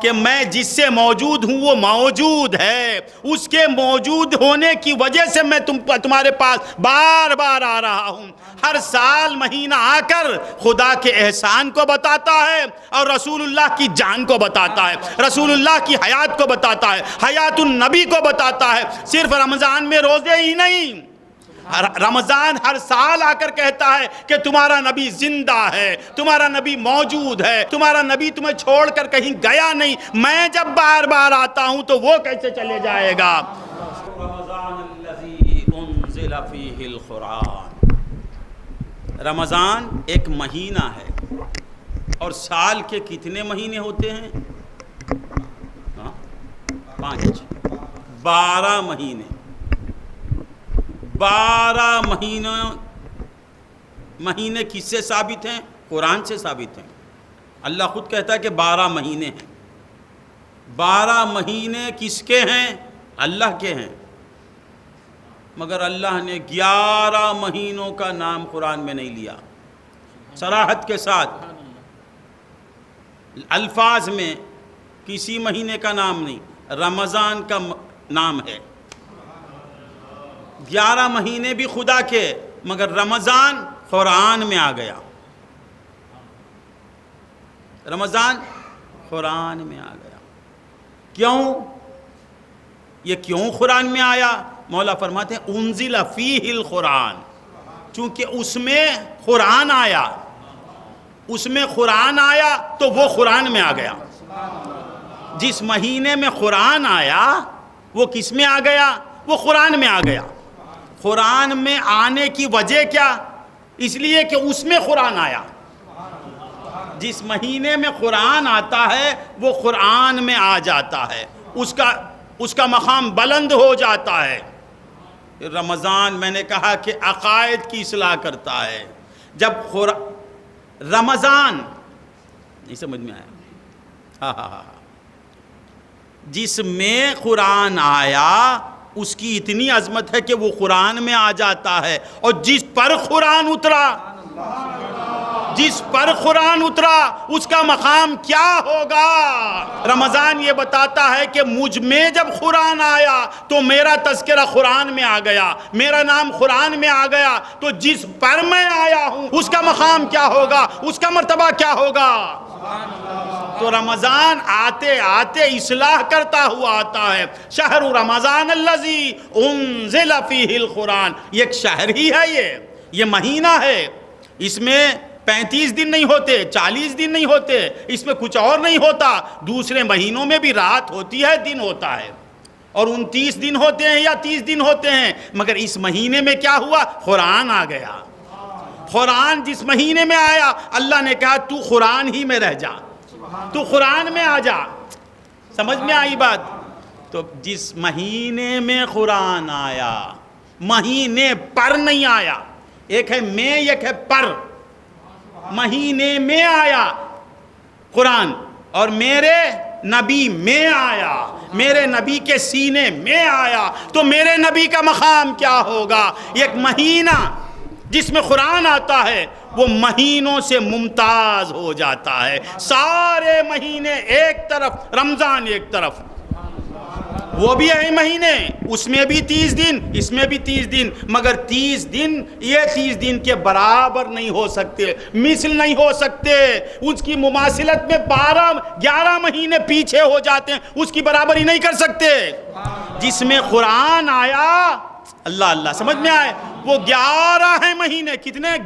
کہ میں جس سے موجود ہوں وہ موجود ہے، اس کے موجود ہونے کی وجہ سے میں تمہارے پاس بار بار آ رہا ہوں۔ ہر سال مہینہ آ کر خدا کے احسان کو بتاتا ہے اور رسول اللہ کی جان کو بتاتا ہے، رسول اللہ کی حیات کو بتاتا ہے، حیات النبی کو بتاتا ہے۔ صرف رمضان میں روزے ہی نہیں، رمضان ہر سال آ کر کہتا ہے کہ تمہارا نبی زندہ ہے، تمہارا نبی موجود ہے، تمہارا نبی تمہیں چھوڑ کر کہیں گیا نہیں۔ میں جب بار بار آتا ہوں تو وہ کیسے چلے جائے گا؟ رمضان الذی انزل فیہ القرآن، رمضان ایک مہینہ ہے، اور سال کے کتنے مہینے ہوتے ہیں؟ 5، 12 مہینے۔ 12 مہینے کس سے ثابت ہیں؟ قرآن سے ثابت ہیں۔ اللہ خود کہتا ہے کہ 12 مہینے ہیں۔ 12 مہینے کس کے ہیں؟ اللہ کے ہیں، مگر اللہ نے 11 مہینوں کا نام قرآن میں نہیں لیا، صراحت کے ساتھ الفاظ میں کسی مہینے کا نام نہیں، رمضان کا نام ہے۔ 11 مہینے بھی خدا کے، مگر رمضان قرآن میں آ گیا، رمضان قرآن میں آ گیا۔ کیوں؟ یہ کیوں قرآن میں آیا؟ مولا فرماتے ہیں انزل فیہ القرآن، چونکہ اس میں قرآن آیا، اس میں قرآن آیا تو وہ قرآن میں آ گیا۔ جس مہینے میں قرآن آیا وہ کس میں آ گیا؟ وہ قرآن میں آ گیا۔ قرآن میں آنے کی وجہ کیا؟ اس لیے کہ اس میں قرآن آیا۔ جس مہینے میں قرآن آتا ہے وہ قرآن میں آ جاتا ہے، اس کا مقام بلند ہو جاتا ہے۔ رمضان میں نے کہا کہ عقائد کی اصلاح کرتا ہے۔ جب رمضان نہیں سمجھ میں آیا؟ جس میں قرآن آیا اس کی اتنی عظمت ہے کہ وہ قرآن میں آ جاتا ہے، اور جس پر قرآن اترا، جس پر قرآن اترا اس کا مقام کیا ہوگا؟ رمضان یہ بتاتا ہے کہ مجھ میں جب قرآن آیا تو میرا تذکرہ قرآن میں آ گیا، میرا نام قرآن میں آ گیا، تو جس پر میں آیا ہوں اس کا مقام کیا ہوگا، اس کا مرتبہ کیا ہوگا؟ تو رمضان آتے آتے اصلاح کرتا ہوا آتا ہے۔ شہر رمضان الذی انزل فیہ القرآن، یہ ایک شہر ہی ہے، یہ مہینہ ہے۔ اس میں 35 دن نہیں ہوتے، 40 دن نہیں ہوتے، اس میں کچھ اور نہیں ہوتا۔ دوسرے مہینوں میں بھی رات ہوتی ہے، دن ہوتا ہے، اور 29 دن ہوتے ہیں یا 30 دن ہوتے ہیں، مگر اس مہینے میں کیا ہوا؟ قرآن آ گیا۔ قرآن جس مہینے میں آیا اللہ نے کہا تو قرآن ہی میں رہ جا، تو قرآن میں آ جا۔ سمجھ میں آئی بات؟ تو جس مہینے میں قرآن آیا، مہینے پر نہیں آیا، ایک ہے میں ایک ہے پر، مہینے میں آیا قرآن، اور میرے نبی میں آیا، میرے نبی کے سینے میں آیا، تو میرے نبی کا مقام کیا ہوگا؟ ایک مہینہ جس میں قرآن آتا ہے وہ مہینوں سے ممتاز ہو جاتا ہے. سارے مہینے ایک طرف، رمضان ایک طرف، وہ بھی ہے مہینے، اس میں بھی 30 دن، اس میں بھی 30 دن، مگر 30 دن یہ 30 دن کے برابر نہیں ہو سکتے، مثل نہیں ہو سکتے. اس کی مماثلت میں 11 مہینے پیچھے ہو جاتے ہیں، اس کی برابری نہیں کر سکتے. جس میں قرآن آیا، اللہ اللہ سمجھ میں آئے، وہ 11 ہیں مہینے. کتنے؟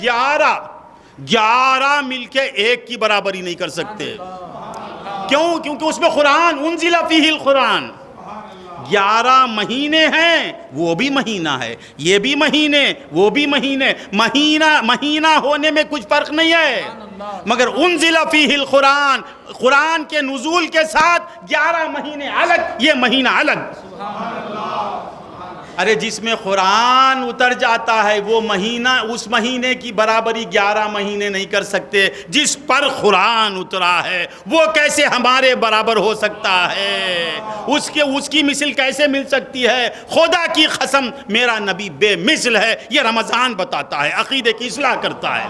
11 مل کے ایک کی برابری نہیں کر سکتے. کیوں؟ کیونکہ اس میں قرآن، انزل فیہ القرآن. 11 مہینے ہیں، وہ بھی مہینہ ہے، یہ بھی مہینے، وہ بھی مہینے. مہینہ ہونے میں کچھ فرق نہیں ہے، مگر انزل فیہ القرآن، قرآن کے نزول کے ساتھ 11 مہینے الگ، یہ مہینہ الگ. ارے جس میں قرآن اتر جاتا ہے وہ مہینہ، اس مہینے کی برابری 11 مہینے نہیں کر سکتے. جس پر قرآن اترا ہے وہ کیسے ہمارے برابر ہو سکتا ہے؟ اس کی مثل کیسے مل سکتی ہے؟ خدا کی قسم میرا نبی بے مثل ہے. یہ رمضان بتاتا ہے، عقیدے کی اصلاح کرتا ہے.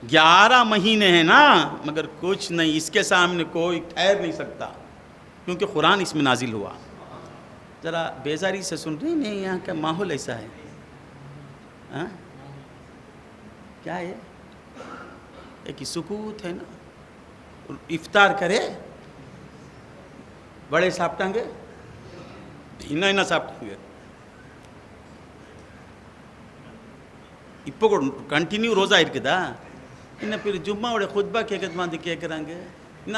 11 مہینے ہیں نا، مگر کچھ نہیں، اس کے سامنے کوئی ٹھہر نہیں سکتا، کیونکہ قرآن اس میں نازل ہوا. ذرا بیزاری سے سن رہے ہیں؟ نہیں، یہاں کا ماحول ایسا ہے. کیا ہے؟ ایک سکوت ہے نا. افطار کرے بڑے ساپٹیں گے، ہنا ساپٹیں گے. இப்போ ಕಂಟಿನ್ಯೂ ರೋಜಾ ಇರ್ಕದಾ? ಇನ್ನು ಫಿರ್ ಜುಮ್ಮಾ ಒಡೆ ಖುತ್ಬಾ ಕೇಕತ್ ಮಂದಿ ಕೇಕರಂಗೆ ಇನ್ನ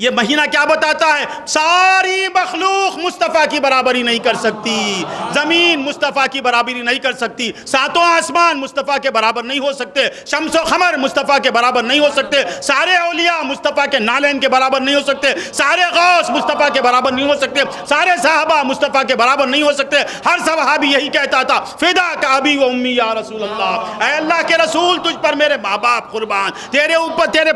یہ مہینہ کیا بتاتا ہے؟ ساری مخلوق مصطفیٰ کی برابری نہیں کر سکتی. زمین مصطفیٰ کی برابری نہیں کر سکتی، 7 آسمان مصطفیٰ کے برابر نہیں ہو سکتے، شمس و قمر مصطفیٰ کے برابر نہیں ہو سکتے، سارے اولیاء مصطفیٰ کے نالین کے برابر نہیں ہو سکتے، سارے غوث مصطفیٰ کے برابر نہیں ہو سکتے، سارے صحابہ مصطفیٰ کے برابر نہیں ہو سکتے. ہر صحابی یہی کہتا تھا، فدا کا ابی و امی یا رسول اللہ، اے اللہ کے رسول تجھ پر میرے ماں باپ قربان، تیرے اوپر تیرے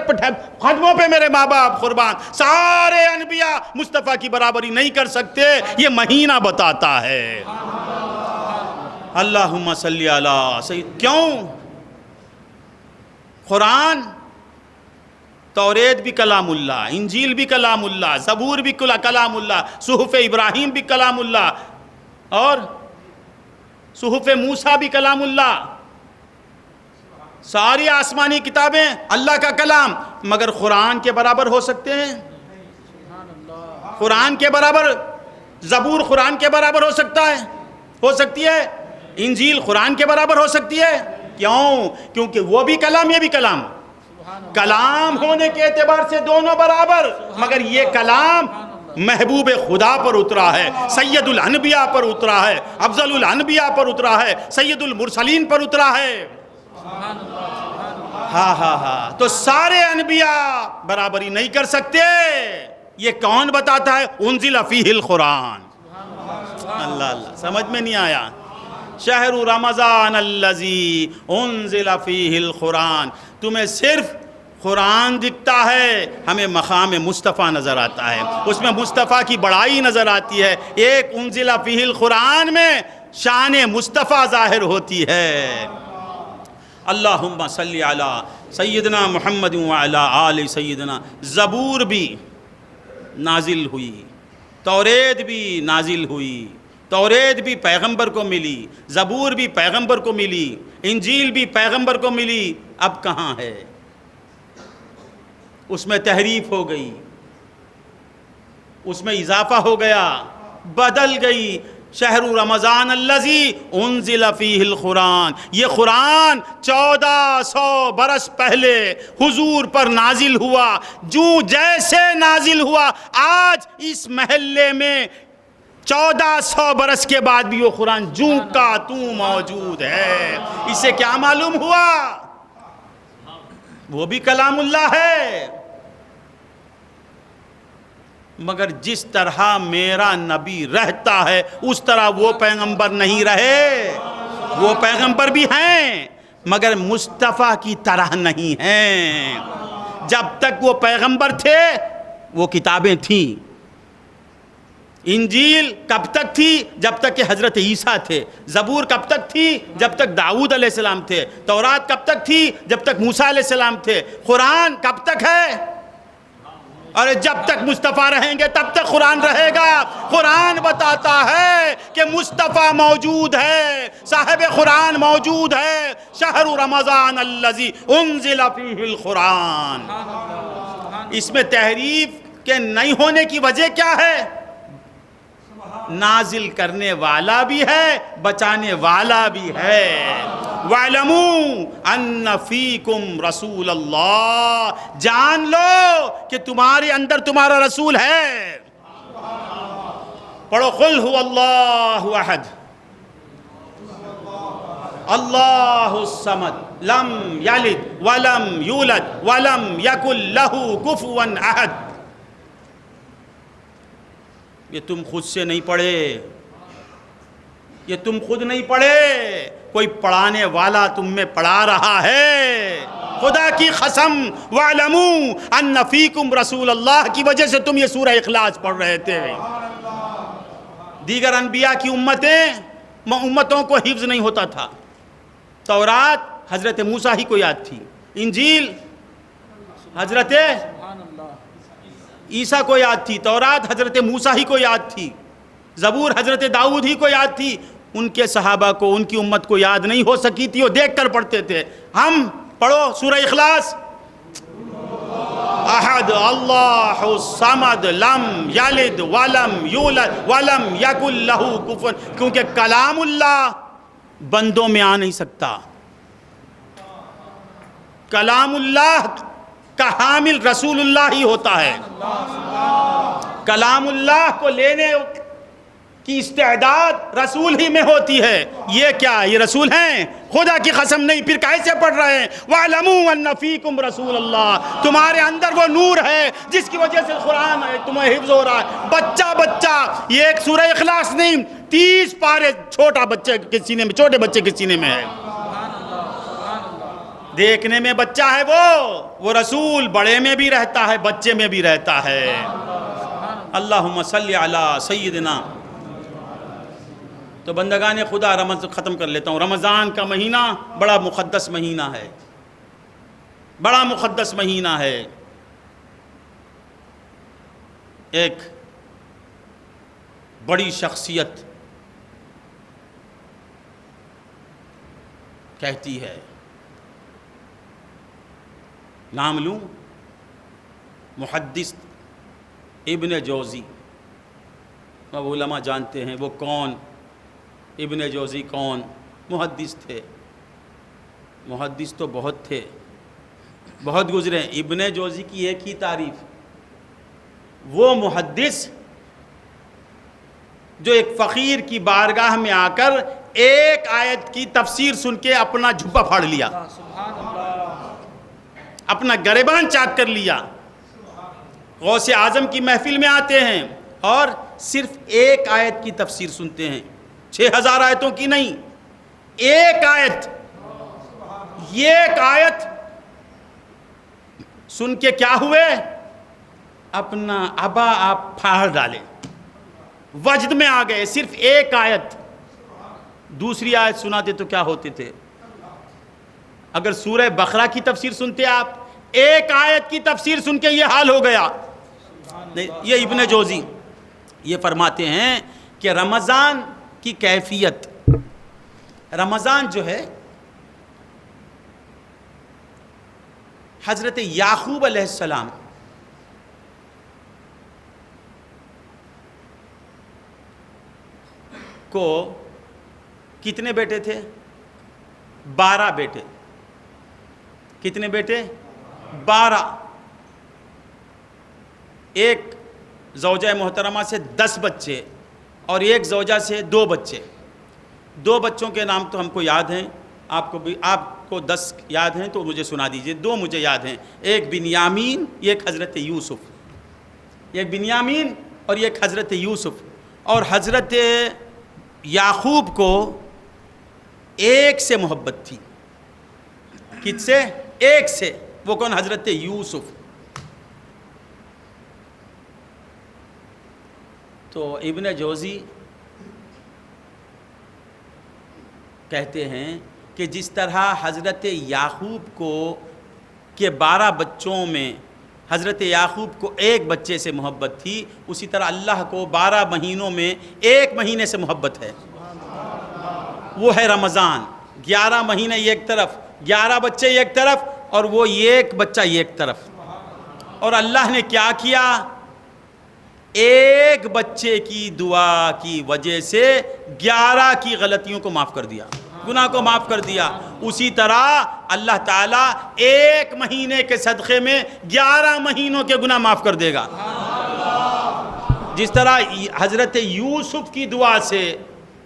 قدموں پہ میرے ماں باپ قربان. سارے انبیاء مصطفیٰ کی برابری نہیں کر سکتے. یہ مہینہ بتاتا ہے. اللہم صلی علی سید. کیوں؟ قرآن، توریت بھی کلام اللہ، انجیل بھی کلام اللہ، زبور بھی کلام اللہ، صحف ابراہیم بھی کلام اللہ، اور صحف موسیٰ بھی کلام اللہ. ساری آسمانی کتابیں اللہ کا کلام، مگر قرآن کے برابر ہو سکتے ہیں؟ قرآن کے برابر، زبور قرآن کے برابر ہو سکتا ہے؟ ہو سکتی ہے؟ انجیل قرآن کے برابر ہو سکتی ہے؟ کیوں؟ کیونکہ وہ بھی کلام، یہ بھی کلام. کلام ہونے کے اعتبار سے دونوں برابر، مگر یہ کلام محبوب خدا پر اترا ہے، سید الانبیاء پر اترا ہے، افضل الانبیاء پر اترا ہے، سید المرسلین پر اترا ہے. ہاں تو سارے انبیاء برابری نہیں کر سکتے. یہ کون بتاتا ہے؟ انزل فیہ القرآن. اللہ اللہ سمجھ میں نہیں آیا؟ شہر رمضان الذی انزل فیہ القرآن. تمہیں صرف قرآن دکھتا ہے، ہمیں مقام مصطفیٰ نظر آتا ہے، اس میں مصطفیٰ کی بڑائی نظر آتی ہے. ایک انزل فیہ القرآن میں شان مصطفیٰ ظاہر ہوتی ہے. اللہم صلی علی سیدنا محمد وعلی آل سیدنا. زبور بھی نازل ہوئی، توریت بھی نازل ہوئی. توریت بھی پیغمبر کو ملی، زبور بھی پیغمبر کو ملی، انجیل بھی پیغمبر کو ملی. اب کہاں ہے؟ اس میں تحریف ہو گئی، اس میں اضافہ ہو گیا، بدل گئی. شہر رمضان الذی انزل فیہ القرآن. یہ قرآن 1400 برس پہلے حضور پر نازل ہوا. جو جیسے نازل ہوا، آج اس محلے میں 1400 برس کے بعد بھی وہ قرآن جوں کا توں موجود ہے. اس سے کیا معلوم ہوا؟ وہ بھی کلام اللہ ہے. مگر جس طرح میرا نبی رہتا ہے اس طرح وہ پیغمبر نہیں رہے. وہ پیغمبر بھی ہیں مگر مصطفیٰ کی طرح نہیں ہیں. جب تک وہ پیغمبر تھے وہ کتابیں تھیں. انجیل کب تک تھی؟ جب تک کہ حضرت عیسیٰ تھے. زبور کب تک تھی؟ جب تک داؤد علیہ السلام تھے. تورات کب تک تھی؟ جب تک موسیٰ علیہ السلام تھے. قرآن کب تک ہے؟ اور جب تک مصطفیٰ رہیں گے تب تک قرآن رہے گا. قرآن بتاتا ہے کہ مصطفیٰ موجود ہے, صاحب قرآن موجود ہے. شہر رمضان الذی انزل فیہ القرآن. اس میں تحریف کے نہیں ہونے کی وجہ کیا ہے؟ نازل کرنے والا بھی ہے, بچانے والا بھی ہے. وَاعْلَمُوا أَنَّ فِيكُمْ رَسُولَ اللَّهِ, جان لو کہ تمہارے اندر تمہارا رسول ہے. پڑھو قُلْ هُوَ اللَّهُ أَحَدٌ اللَّهُ الصَّمَدُ لَمْ يَلِدْ وَلَمْ يُولَدْ وَلَمْ يَكُنْ لَهُ كُفُوًا أَحَدٌ. یہ تم خود سے نہیں پڑھے, یہ تم خود نہیں پڑھے, کوئی پڑھانے والا تم میں پڑھا رہا ہے. خدا کی قسم, وَاعْلَمُوا أَنَّ فِيكُمْ رَسُولَ اللَّهِ کی وجہ سے تم یہ سورہ اخلاص پڑھ رہے تھے. دیگر انبیاء کی امتوں کو حفظ نہیں ہوتا تھا. تورات حضرت موسیٰ ہی کو یاد تھی, انجیل حضرت عیسیٰ کو یاد تھی, تورات حضرت موسیٰ ہی کو یاد تھی, زبور حضرت داؤد ہی کو یاد تھی. ان کے صحابہ کو, ان کی امت کو یاد نہیں ہو سکی تھی, وہ دیکھ کر پڑھتے تھے. ہم پڑھو سورہ اخلاص. احد اللہ الصمد لم یلد ولم یولد ولم یکن لہ کفوا, کیونکہ کلام اللہ بندوں میں آ نہیں سکتا. کلام اللہ کا حامل رسول اللہ ہی ہوتا ہے. کلام اللہ کو لینے کی استعداد رسول ہی میں ہوتی ہے. یہ کیا, یہ رسول ہیں؟ خدا کی قسم نہیں, پھر کیسے پڑھ رہے ہیں؟ وَاعْلَمُوا أَنَّ فِيكُمْ رَسُولَ اللَّهِ, تمہارے اندر وہ نور ہے جس کی وجہ سے قرآن تمہیں حفظ ہو رہا ہے. بچہ, یہ ایک سورہ اخلاص نہیں, 30 پارے چھوٹے بچے کے سینے میں ہے. دیکھنے میں بچہ ہے, وہ رسول بڑے میں بھی رہتا ہے, بچے میں بھی رہتا ہے. اللہم صلی علی سیدنا. تو بندگان خدا, رمضان ختم کر لیتا ہوں. رمضان کا مہینہ بڑا مقدس مہینہ ہے, بڑا مقدس مہینہ ہے. ایک بڑی شخصیت کہتی ہے, نام لوں, محدث ابن جوزی. اب علماء جانتے ہیں وہ کون, ابن جوزی کون. محدث تھے, محدث تو بہت تھے, بہت گزرے. ابن جوزی کی ایک ہی تعریف, وہ محدث جو ایک فقیر کی بارگاہ میں آ کر ایک آیت کی تفسیر سن کے اپنا جھبا پھاڑ لیا, اپنا گریبان چاک کر لیا. غوث اعظم کی محفل میں آتے ہیں اور صرف ایک آیت کی تفسیر سنتے ہیں, 6000 آیتوں کی نہیں, ایک آیت. یہ ایک آیت سن کے کیا ہوئے, اپنا ابا آپ پھاڑ ڈالے, وجد میں آ گئے. صرف ایک آیت. دوسری آیت سناتے تو کیا ہوتے تھے. اگر سورہ بقرہ کی تفسیر سنتے آپ, ایک آیت کی تفسیر سن کے یہ حال ہو گیا. یہ ابن جوزی یہ فرماتے ہیں کہ رمضان کی کیفیت, رمضان جو ہے حضرت یعقوب علیہ السلام کو کتنے بیٹے تھے؟ 12 بیٹے. کتنے بیٹے؟ 12. ایک زوجہ محترمہ سے 10 بچے اور ایک زوجہ سے 2 بچے. 2 بچوں کے نام تو ہم کو یاد ہیں, آپ کو 10 یاد ہیں تو مجھے سنا دیجئے. 2 مجھے یاد ہیں, ایک بنیامین, ایک حضرت یوسف. ایک بنیامین اور ایک حضرت یوسف. اور حضرت یعقوب کو ایک سے محبت تھی. کس سے؟ ایک سے. وہ کون؟ حضرت یوسف. تو ابن جوزی کہتے ہیں کہ جس طرح حضرت یعقوب کو کے 12 بچوں میں حضرت یعقوب کو ایک بچے سے محبت تھی، اسی طرح اللہ کو 12 مہینوں میں ایک مہینے سے محبت ہے. وہ ہے رمضان. 11 مہینے ایک طرف، 11 بچے ایک طرف، اور وہ ایک بچہ ایک طرف. اور اللہ نے کیا کیا؟ ایک بچے کی دعا کی وجہ سے 11 کی غلطیوں کو معاف کر دیا، گناہ کو معاف کر دیا. اسی طرح اللہ تعالیٰ ایک مہینے کے صدقے میں 11 مہینوں کے گناہ معاف کر دے گا. جس طرح حضرت یوسف کی دعا سے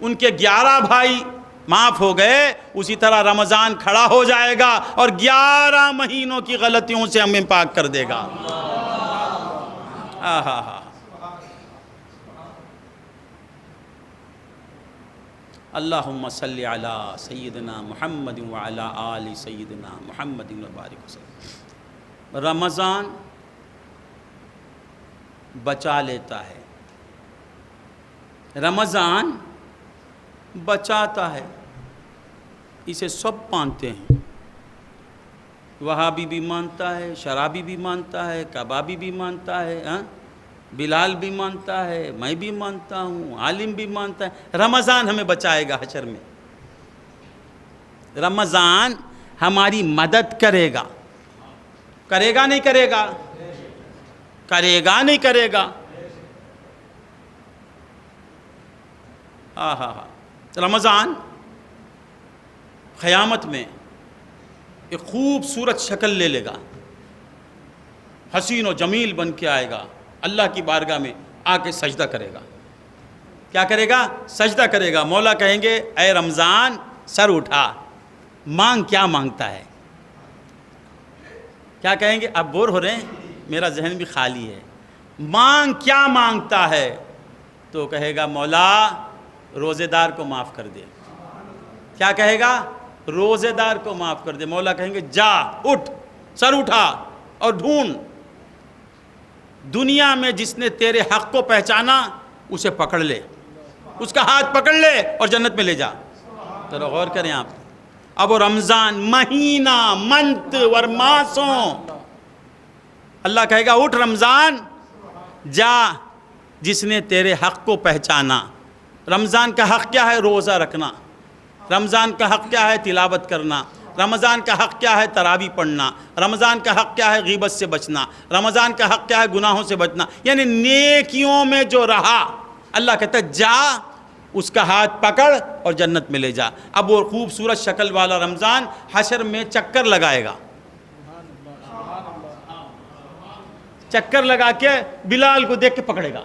ان کے 11 بھائی معاف ہو گئے، اسی طرح رمضان کھڑا ہو جائے گا اور 11 مہینوں کی غلطیوں سے ہمیں پاک کر دے گا. اللہم صلی علی سیدنا محمد وعلی آل سیدنا محمد وبارک وسلم. رمضان بچا لیتا ہے، رمضان بچاتا ہے. اسے سب مانتے ہیں. وہابی بھی مانتا ہے، شرابی بھی مانتا ہے، کبابی بھی مانتا ہے، بلال بھی مانتا ہے، میں بھی مانتا ہوں، عالم بھی مانتا ہے. رمضان ہمیں بچائے گا حشر میں. رمضان ہماری مدد کرے گا. کرے گا نہیں کرے گا؟ کرے گا نہیں کرے گا؟ رمضان قیامت میں ایک خوبصورت شکل لے لے گا، حسین و جمیل بن کے آئے گا. اللہ کی بارگاہ میں آ کے سجدہ کرے گا. کیا کرے گا؟ سجدہ کرے گا. مولا کہیں گے اے رمضان سر اٹھا، مانگ. کیا مانگتا ہے؟ کیا کہیں گے؟ اب بور ہو رہے ہیں، میرا ذہن بھی خالی ہے. مانگ. کیا مانگتا ہے؟ تو کہے گا مولا روزے دار کو معاف کر دے. کیا کہے گا؟ روزے دار کو معاف کر دے. مولا کہیں گے جا، اٹھ، سر اٹھا اور ڈھونڈ. دنیا میں جس نے تیرے حق کو پہچانا اسے پکڑ لے، اس کا ہاتھ پکڑ لے اور جنت میں لے جا. ذرا غور کریں آپ. اب وہ رمضان مہینہ، منت اور ماسوں، اللہ کہے گا اٹھ رمضان، جا. جس نے تیرے حق کو پہچانا. رمضان کا حق کیا ہے؟ روزہ رکھنا. رمضان کا حق کیا ہے؟ تلاوت کرنا. رمضان کا حق کیا ہے؟ تراویح پڑھنا. رمضان کا حق کیا ہے؟ غیبت سے بچنا. رمضان کا حق کیا ہے؟ گناہوں سے بچنا. یعنی نیکیوں میں جو رہا، اللہ کہتا ہے جا، اس کا ہاتھ پکڑ اور جنت میں لے جا. اب وہ خوبصورت شکل والا رمضان حشر میں چکر لگائے گا. چکر لگا کے بلال کو دیکھ کے پکڑے گا.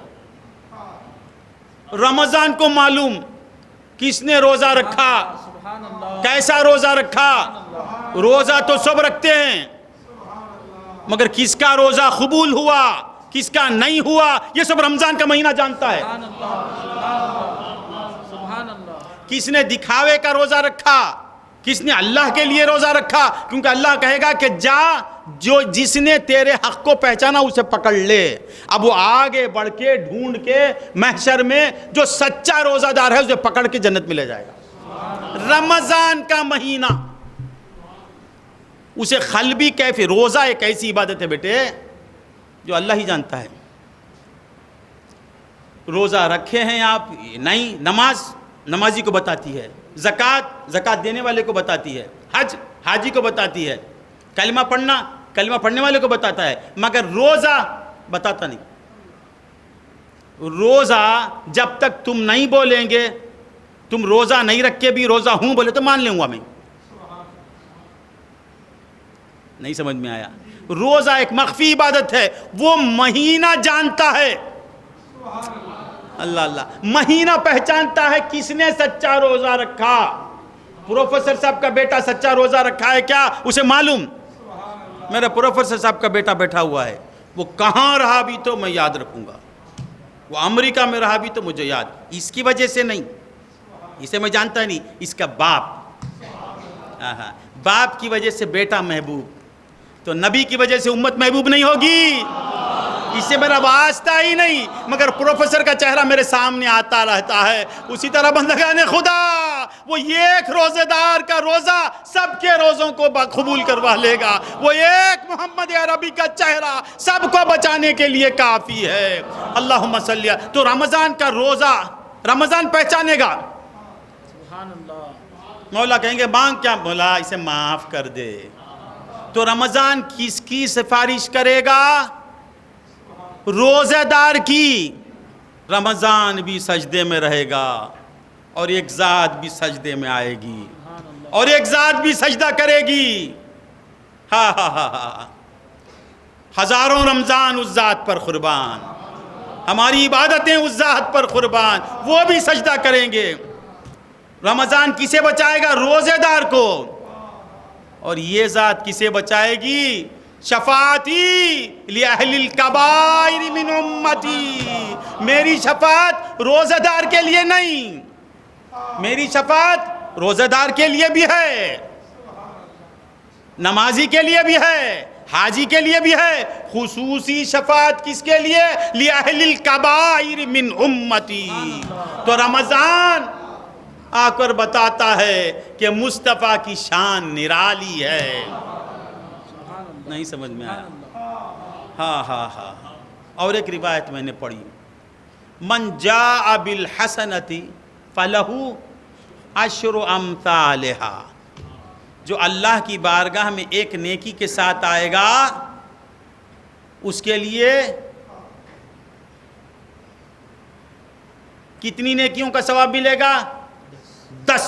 رمضان کو معلوم کس نے روزہ رکھا، کیسا روزہ رکھا. روزہ تو سب رکھتے ہیں، مگر کس کا روزہ قبول ہوا، کس کا نہیں ہوا، یہ سب رمضان کا مہینہ جانتا ہے. کس نے دکھاوے کا روزہ رکھا، کس نے اللہ کے لیے روزہ رکھا. کیونکہ اللہ کہے گا کہ جا، جو جس نے تیرے حق کو پہچانا اسے پکڑ لے. اب وہ آگے بڑھ کے ڈھونڈ کے محشر میں جو سچا روزہ دار ہے اسے پکڑ کے جنت میں لے جائے گا. رمضان کا مہینہ اسے قلبی کیفی. روزہ ایک ایسی عبادت ہے بیٹے جو اللہ ہی جانتا ہے. روزہ رکھے ہیں آپ؟ نہیں. نماز نمازی کو بتاتی ہے. زکوٰۃ دینے والے کو بتاتی ہے. حج حاجی کو بتاتی ہے. کلمہ پڑھنا کلمہ پڑھنے والے کو بتاتا ہے. مگر روزہ بتاتا نہیں. روزہ جب تک تم نہیں بولیں گے، تم روزہ نہیں رکھ کے بھی روزہ ہوں بولے تو مان لوں گا میں. نہیں سمجھ میں آیا؟ روزہ ایک مخفی عبادت ہے. وہ مہینہ جانتا ہے، اللہ اللہ مہینہ پہچانتا ہے کس نے سچا روزہ رکھا. پروفیسر صاحب کا بیٹا سچا روزہ رکھا ہے کیا؟ اسے معلوم. میرا پروفیسر صاحب کا بیٹا بیٹھا ہوا ہے، وہ کہاں رہا بھی تو میں یاد رکھوں گا، وہ امریکہ میں رہا بھی تو مجھے یاد، اس کی وجہ سے نہیں، اسے میں جانتا نہیں، اس کا باپ کی وجہ سے بیٹا محبوب، تو نبی کی وجہ سے امت محبوب نہیں ہوگی، اس سے میرا واسطہ ہی نہیں، مگر پروفیسر کا چہرہ میرے سامنے آتا رہتا ہے۔ اسی طرح بندگان خدا، وہ ایک روزے دار کا روزہ سب کے روزوں کو قبول کروا لے گا، وہ ایک محمد عربی کا چہرہ سب کو بچانے کے لیے کافی ہے۔ اللہم صلی، تو رمضان کا روزہ رمضان پہچانے گا، مولا کہیں گے مانگ کیا، مولا اسے معاف کر دے، تو رمضان کس کی سفارش کرے گا؟ روزہ دار کی۔ رمضان بھی سجدے میں رہے گا اور ایک ذات بھی سجدے میں آئے گی اور ایک ذات بھی سجدہ کرے گی، ہزاروں رمضان اس ذات پر قربان، ہماری عبادتیں اس ذات پر قربان، وہ بھی سجدہ کریں گے۔ رمضان کسے بچائے گا؟ روزے دار کو، اور یہ ذات کسے بچائے گی؟ شفاعتی لِأَهْلِ الْكَبَائِرِ مِنْ أُمَّتِي، میری شفاعت روزہ دار کے لیے نہیں، میری شفاعت روزہ دار کے لیے بھی ہے، نمازی کے لیے بھی ہے، حاجی کے لیے بھی ہے، خصوصی شفاعت کس کے لیے؟ لِأَهْلِ الْكَبَائِرِ مِنْ أُمَّتِي۔ تو رمضان آ کر بتاتا ہے کہ مصطفیٰ کی شان نرالی ہے، نہیں سمجھ میں آیا؟ اور ایک روایت میں نے پڑھی، من جاء بالحسنۃ فلہ عشر امثالھا، جو اللہ کی بارگاہ میں ایک نیکی کے ساتھ آئے گا اس کے لیے کتنی نیکیوں کا ثواب ملے گا؟ 10۔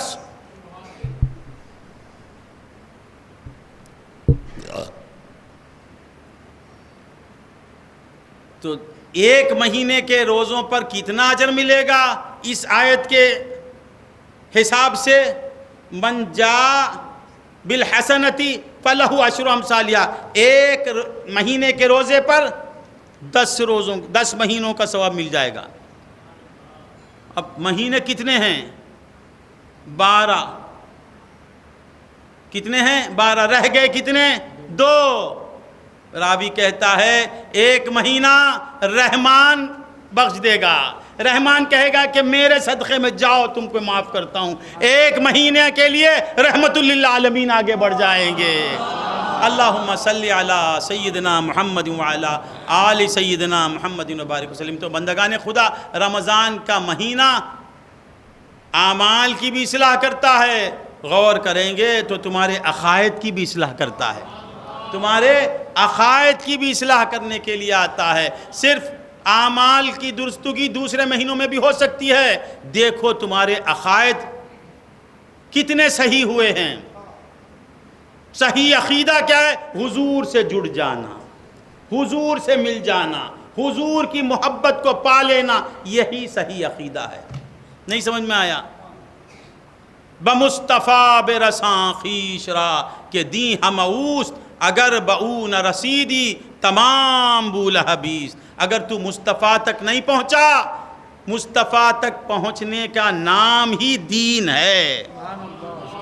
تو ایک مہینے کے روزوں پر کتنا اجر ملے گا اس آیت کے حساب سے؟ من جاء بالحسنۃ فلہ عشر امثالھا، ایک مہینے کے روزے پر 10 مہینوں کا ثواب مل جائے گا۔ اب مہینے کتنے ہیں؟ 12۔ کتنے ہیں؟ 12۔ رہ گئے کتنے؟ 2۔ راوی کہتا ہے ایک مہینہ رحمان بخش دے گا، رحمان کہے گا کہ میرے صدقے میں جاؤ تم کو معاف کرتا ہوں، ایک مہینے کے لیے رحمت للعالمین آگے بڑھ جائیں گے۔ اللہم صلی علی سیدنا محمد وعلی آل سیدنا محمد وبارک وسلم۔ تو بندگان خدا، رمضان کا مہینہ اعمال کی بھی اصلاح کرتا ہے، غور کریں گے تو تمہارے عقائد کی بھی اصلاح کرتا ہے، تمہارے عقائد کی بھی اصلاح کرنے کے لیے آتا ہے۔ صرف اعمال کی درستگی دوسرے مہینوں میں بھی ہو سکتی ہے، دیکھو تمہارے عقائد کتنے صحیح ہوئے ہیں۔ صحیح عقیدہ کیا ہے؟ حضور سے جڑ جانا، حضور سے مل جانا، حضور کی محبت کو پا لینا، یہی صحیح عقیدہ ہے۔ نہیں سمجھ میں آیا؟ بمصطفیٰ برساں خویش را کہ دی ہم اوست، اگر بہو نہ رسیدی تمام بول حبیث۔ اگر تو مصطفیٰ تک نہیں پہنچا، مصطفیٰ تک پہنچنے کا نام ہی دین ہے،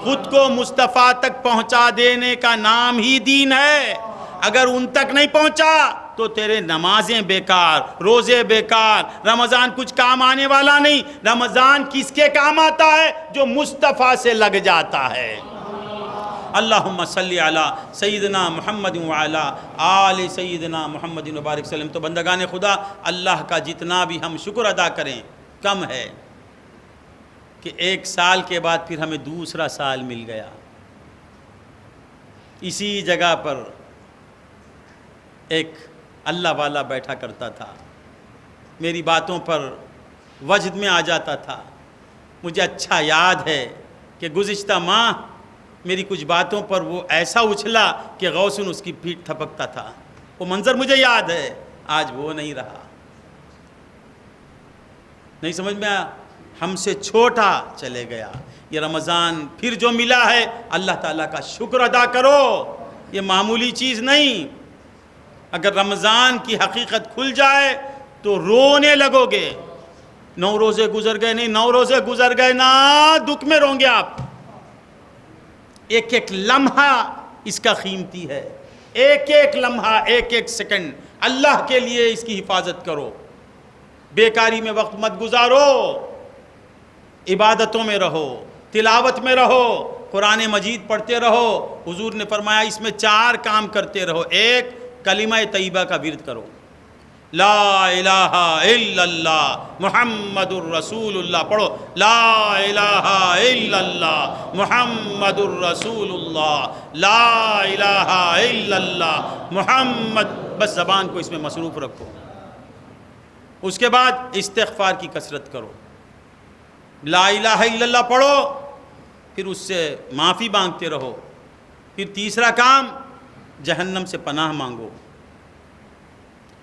خود کو مصطفیٰ تک پہنچا دینے کا نام ہی دین ہے۔ اگر ان تک نہیں پہنچا تو تیرے نمازیں بیکار، روزے بیکار، رمضان کچھ کام آنے والا نہیں۔ رمضان کس کے کام آتا ہے؟ جو مصطفیٰ سے لگ جاتا ہے۔ اللہم صلی علی سیدنا محمد وعلی آل سیدنا محمد وبارک وسلم۔ تو بندگان خدا، اللہ کا جتنا بھی ہم شکر ادا کریں کم ہے کہ ایک سال کے بعد پھر ہمیں دوسرا سال مل گیا۔ اسی جگہ پر ایک اللہ والا بیٹھا کرتا تھا، میری باتوں پر وجد میں آ جاتا تھا۔ مجھے اچھا یاد ہے کہ گزشتہ ماہ میری کچھ باتوں پر وہ ایسا اچھلا کہ غوثن اس کی پیٹھ تھپکتا تھا، وہ منظر مجھے یاد ہے۔ آج وہ نہیں رہا، نہیں سمجھ میں آیا؟ ہم سے چھوٹا چلے گیا۔ یہ رمضان پھر جو ملا ہے، اللہ تعالیٰ کا شکر ادا کرو، یہ معمولی چیز نہیں۔ اگر رمضان کی حقیقت کھل جائے تو رونے لگو گے. 9 روزے گزر گئے نہیں، 9 روزے گزر گئے نا، دکھ میں روں گے آپ. ایک ایک لمحہ اس کا قیمتی ہے، ایک ایک لمحہ، ایک ایک سیکنڈ اللہ کے لیے اس کی حفاظت کرو. بیکاری میں وقت مت گزارو، عبادتوں میں رہو، تلاوت میں رہو، قرآن مجید پڑھتے رہو. حضور نے فرمایا اس میں 4 کام کرتے رہو. ایک، کلمہ طیبہ کا ورد کرو، لا الہ الا اللہ محمد الرسول اللہ پڑھو، لا الہ الا اللہ محمد الرسول اللہ، لا الہ الا اللہ محمد. بس زبان کو اس میں مصروف رکھو. اس کے بعد استغفار کی کثرت کرو، لا الہ الا اللہ پڑھو، پھر اس سے معافی مانگتے رہو. پھر تیسرا کام، جہنم سے پناہ مانگو.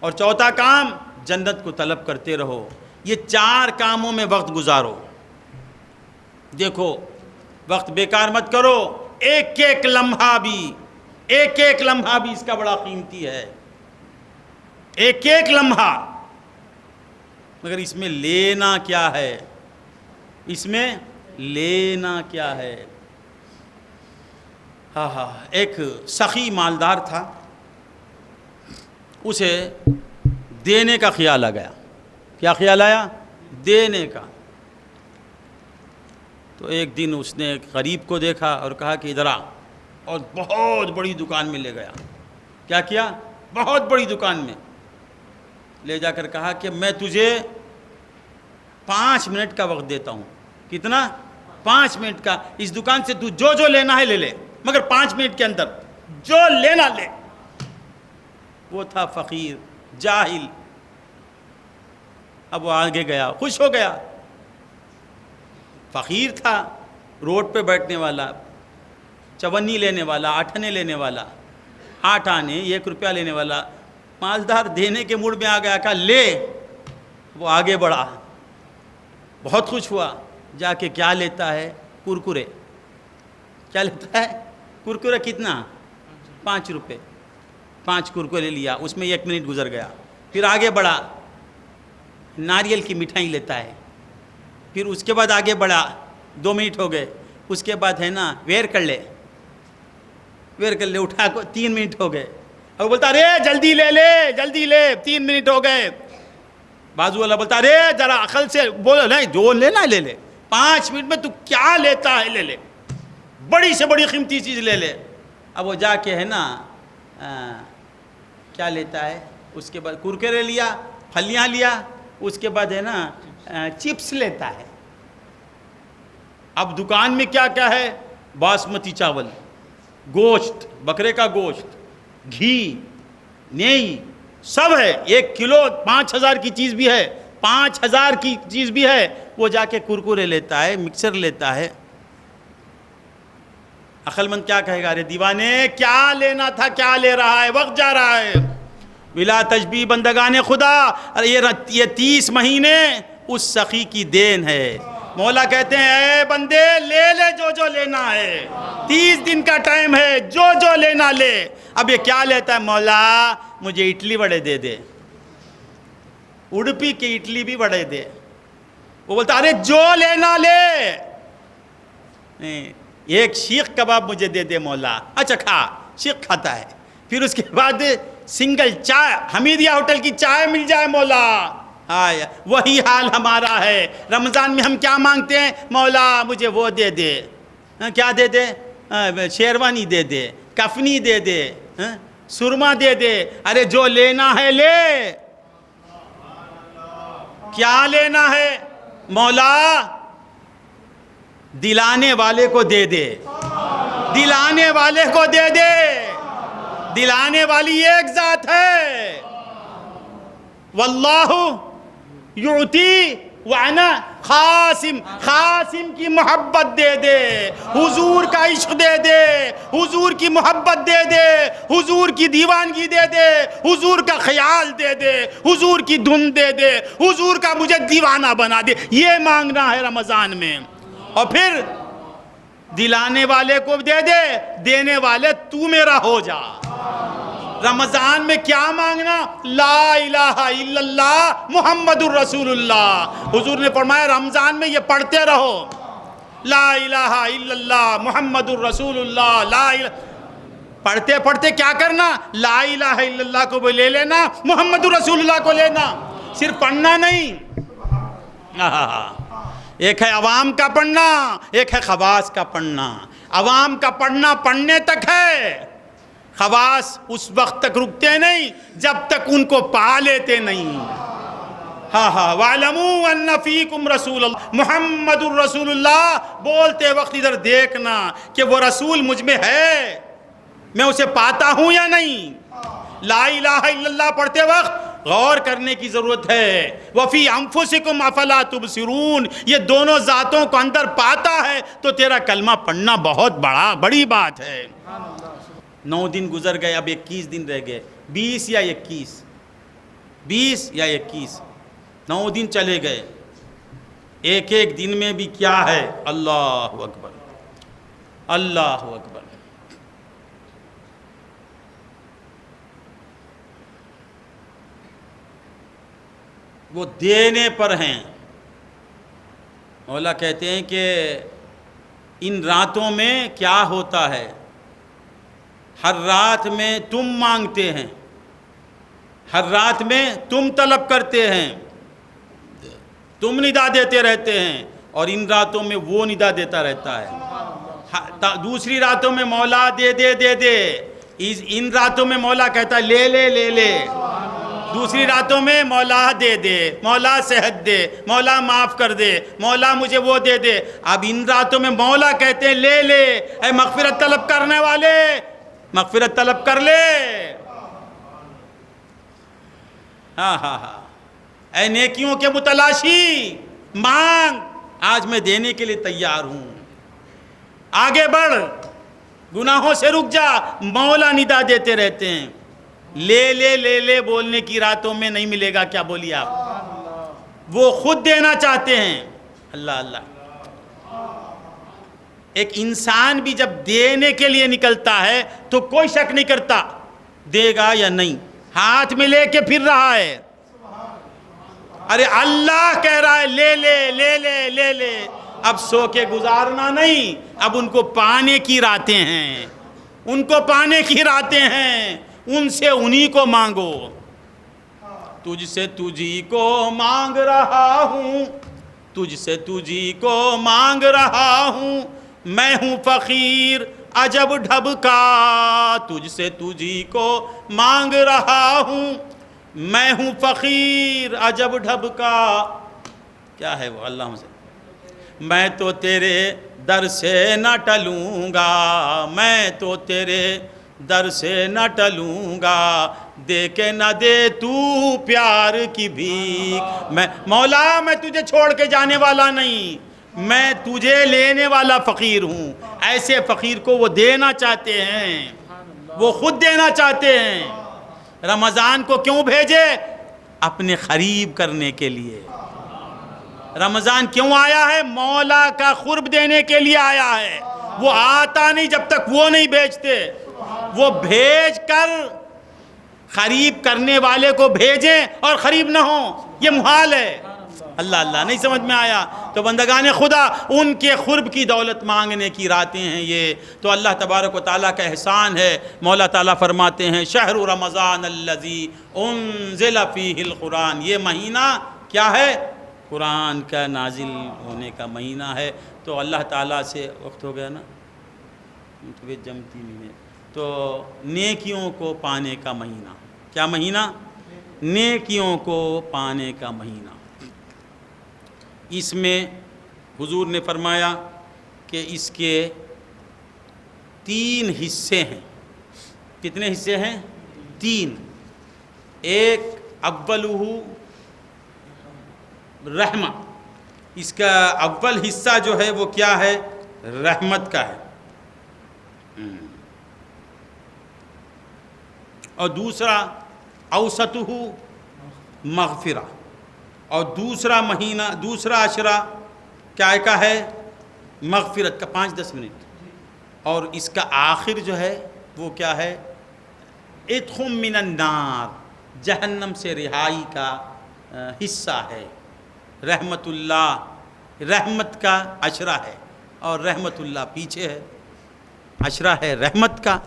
اور چوتھا کام، جنت کو طلب کرتے رہو. یہ 4 کاموں میں وقت گزارو. دیکھو وقت بیکار مت کرو. ایک ایک لمحہ بھی اس کا بڑا قیمتی ہے، ایک ایک لمحہ. مگر اس میں لینا کیا ہے؟ اس میں لینا کیا ہے؟ ایک سخی مالدار تھا، اسے دینے کا خیال آ گیا. کیا خیال آیا؟ دینے کا. تو ایک دن اس نے ایک غریب کو دیکھا اور کہا کہ ادھر آ، اور بہت بڑی دکان میں لے گیا. کیا کیا؟ بہت بڑی دکان میں لے جا کر کہا کہ میں تجھے 5 منٹ کا وقت دیتا ہوں. کتنا؟ 5 منٹ کا. اس دکان سے تو جو لینا ہے لے لے، مگر 5 منٹ کے اندر جو لینا لے. وہ تھا فقیر، جاہل. اب وہ آگے گیا، خوش ہو گیا. فقیر تھا، روڈ پہ بیٹھنے والا، چونی لینے والا، 8 آنے لینے والا، 8 آنے 1 روپیہ لینے والا. مالدار دینے کے موڈ میں آ گیا، کہا لے. وہ آگے بڑھا، بہت خوش ہوا. جا کے کیا لیتا ہے؟ کرکرے. کیا لیتا ہے؟ کرکرے. کتنا؟ 5 روپے. 5 کرکرے لیا. اس میں 1 منٹ گزر گیا. پھر آگے بڑھا، ناریل کی مٹھائی لیتا ہے. پھر اس کے بعد آگے بڑھا، 2 منٹ ہو گئے. اس کے بعد ہے نا ویئر کر لے، اٹھا کو 3 منٹ ہو گئے. اور بولتا ارے جلدی لے لے، جلدی لے، 3 منٹ ہو گئے. بازو والا بولتا ارے ذرا عقل سے بولو، نہیں جو لینا لے لے، 5 منٹ میں تو کیا لیتا ہے لے لے، بڑی سے بڑی قیمتی چیز لے لے. اب وہ جا کے ہے نا کیا لیتا ہے؟ اس کے بعد کرکرے لیا، پھلیاں لیا. اس کے بعد ہے نا چپس لیتا ہے. اب دکان میں کیا کیا ہے؟ باسمتی چاول، گوشت، بکرے کا گوشت، گھی، نیئی، سب ہے. 1 کلو 5000 کی چیز بھی ہے، 5000 کی چیز بھی ہے. وہ جا کے کرکرے لیتا ہے، مکسر لیتا ہے. عقل مند کیا کہے گا؟ ارے دیوانے کیا لینا تھا، کیا لے رہا ہے، وقت جا رہا ہے. بلا تشبیہ بندگان خدا، یہ 30 مہینے اس سخی کی دین ہے. مولا کہتے ہیں اے بندے لے لے جو لینا ہے، 30 دن کا ٹائم ہے، جو لینا لے. اب یہ کیا لیتا ہے؟ مولا مجھے اڈلی وڑے دے دے، اڈپی کی اڈلی بھی وڑے دے. وہ بولتا ارے جو لینا لے. ایک شیخ کباب مجھے دے دے مولا. اچھا کھا. شیخ کھاتا ہے. پھر اس کے بعد سنگل چائے، حمیدیہ ہوٹل کی چائے مل جائے مولا. وہی حال ہمارا ہے. رمضان میں ہم کیا مانگتے ہیں؟ مولا مجھے وہ دے دے. کیا دے دے؟ شیروانی دے دے، کفنی دے دے، سرما دے دے. ارے جو لینا ہے لے. کیا لینا ہے؟ مولا دلانے والے کو دے دے، دلانے والے کو دے دے. دلانے والی ایک ذات ہے. واللہ یعطی وانا خاسم. خاسم کی محبت دے دے، حضور کا عشق دے دے، حضور کی محبت دے دے، حضور کی دیوانگی دے دے، حضور کا خیال دے دے، حضور کی دھن دے دے، حضور کا مجھے دیوانہ بنا دے. یہ مانگنا ہے رمضان میں. اور پھر دلانے والے کو دے دے، دینے والے تو میرا ہو جا. رمضان میں کیا مانگنا؟ لا الہ الا اللہ محمد الرسول اللہ. حضور نے فرمایا رمضان میں یہ پڑھتے رہو، لا الہ الا اللہ محمد الرسول اللہ. لا الہ پڑھتے پڑھتے کیا کرنا؟ لا الہ الا اللہ کو بھی لے لینا، محمد الرسول اللہ کو لینا. صرف پڑھنا نہیں. ایک ہے عوام کا پڑھنا، ایک ہے خواص کا پڑھنا. عوام کا پڑھنا پڑھنے تک ہے، خواص اس وقت تک رکتے نہیں جب تک ان کو پا لیتے نہیں. وَاعْلَمُوا أَنَّ فِيكُمْ رَسُولَ اللَّهِ محمد الرسول اللہ. بولتے وقت ادھر دیکھنا کہ وہ رسول مجھ میں ہے، میں اسے پاتا ہوں یا نہیں. لا الہ الا اللہ پڑھتے وقت غور کرنے کی ضرورت ہے. وَفِي أَنفُسِكُمْ أَفَلَا تُبْصِرُونَ. یہ دونوں ذاتوں کو اندر پاتا ہے تو تیرا کلمہ پڑھنا بہت بڑی بات ہے. 9 دن گزر گئے، اب 21 دن رہ گئے. 20 یا 21 9 دن چلے گئے. ایک ایک دن میں بھی کیا ہے؟ اللہ اکبر، اللہ اکبر. وہ دینے پر ہیں. مولا کہتے ہیں کہ ان راتوں میں کیا ہوتا ہے، ہر رات میں تم مانگتے ہیں، ہر رات میں تم طلب کرتے ہیں، تم ندا دیتے رہتے ہیں، اور ان راتوں میں وہ ندا دیتا رہتا ہے. دوسری راتوں میں مولا دے دے دے دے، ان راتوں میں مولا کہتا ہے لے لے لے لے. دوسری راتوں میں مولا دے دے، مولا صحت دے، مولا معاف کر دے، مولا مجھے وہ دے دے. اب ان راتوں میں مولا کہتے ہیں لے لے، اے مغفرت طلب کرنے والے مغفرت طلب کر لے. اے نیکیوں کے متلاشی مانگ، آج میں دینے کے لیے تیار ہوں. آگے بڑھ، گناہوں سے رک جا. مولا ندا دیتے رہتے ہیں. لے لے لے لے بولنے کی راتوں میں نہیں ملے گا. کیا بولیے آپ؟ وہ خود دینا چاہتے ہیں. اللہ اللہ. ایک انسان بھی جب دینے کے لیے نکلتا ہے تو کوئی شک نہیں کرتا دے گا یا نہیں، ہاتھ میں لے کے پھر رہا ہے. ارے اللہ کہہ رہا ہے لے لے لے لے لے لے. اب سو کے گزارنا نہیں، اب ان کو پانے کی راتیں ہیں، ان کو پانے کی راتیں ہیں. ان سے انہی کو مانگو. تجھ سے تجھی کو مانگ رہا ہوں، تجھ سے تجھی کو مانگ رہا ہوں. میں ہوں فقیر عجب ڈھب کا، تجھ سے تجھی کو مانگ رہا ہوں. میں ہوں فقیر عجب ڈھب کا. کیا ہے وہ؟ اللہ سے میں تو تیرے در سے نہ ٹلوں گا، میں تو تیرے در سے نہ ٹلوں گا. دے کے نہ دے تو پیار کی بھیک. میں مولا میں تجھے چھوڑ کے جانے والا نہیں، میں تجھے لینے والا فقیر ہوں. ایسے فقیر کو وہ دینا چاہتے ہیں، وہ خود دینا چاہتے ہیں. رمضان کو کیوں بھیجے؟ اپنے قریب کرنے کے لیے. رمضان کیوں آیا ہے؟ مولا کا قرب دینے کے لیے آیا ہے. وہ آتا نہیں جب تک وہ نہیں بھیجتے. وہ بھیج کر قریب کرنے والے کو بھیجیں اور قریب نہ ہوں، یہ محال ہے. اللہ اللہ. نہیں سمجھ میں آیا تو بندگان خدا ان کے قرب کی دولت مانگنے کی راتیں ہیں یہ. تو اللہ تبارک و تعالیٰ کا احسان ہے. مولا تعالیٰ فرماتے ہیں شہر رمضان الذی انزل فیہ القرآن. یہ مہینہ کیا ہے؟ قرآن کا نازل ہونے کا مہینہ ہے. تو اللہ تعالیٰ سے وقت ہو گیا نا، طبیعت جمتی نہیں ہے. تو نیکیوں کو پانے کا مہینہ. کیا مہینہ؟ نیکیوں کو پانے کا مہینہ. اس میں حضور نے فرمایا کہ اس کے 3 حصے ہیں. کتنے حصے ہیں؟ 3. ایک اولہ رحمہ. اس کا اول حصہ جو ہے وہ کیا ہے؟ رحمت کا ہے. اور دوسرا اوسطہ مغفرہ. اور دوسرا مہینہ، دوسرا عشرہ کیا کا ہے؟ مغفرت کا. 5-10 منٹ. اور اس کا آخر جو ہے وہ کیا ہے؟ ادخم من النار، جہنم سے رہائی کا حصہ ہے۔ رحمت اللہ رحمت کا عشرہ ہے، اور رحمت اللہ پیچھے ہے۔ عشرہ ہے رحمت کا،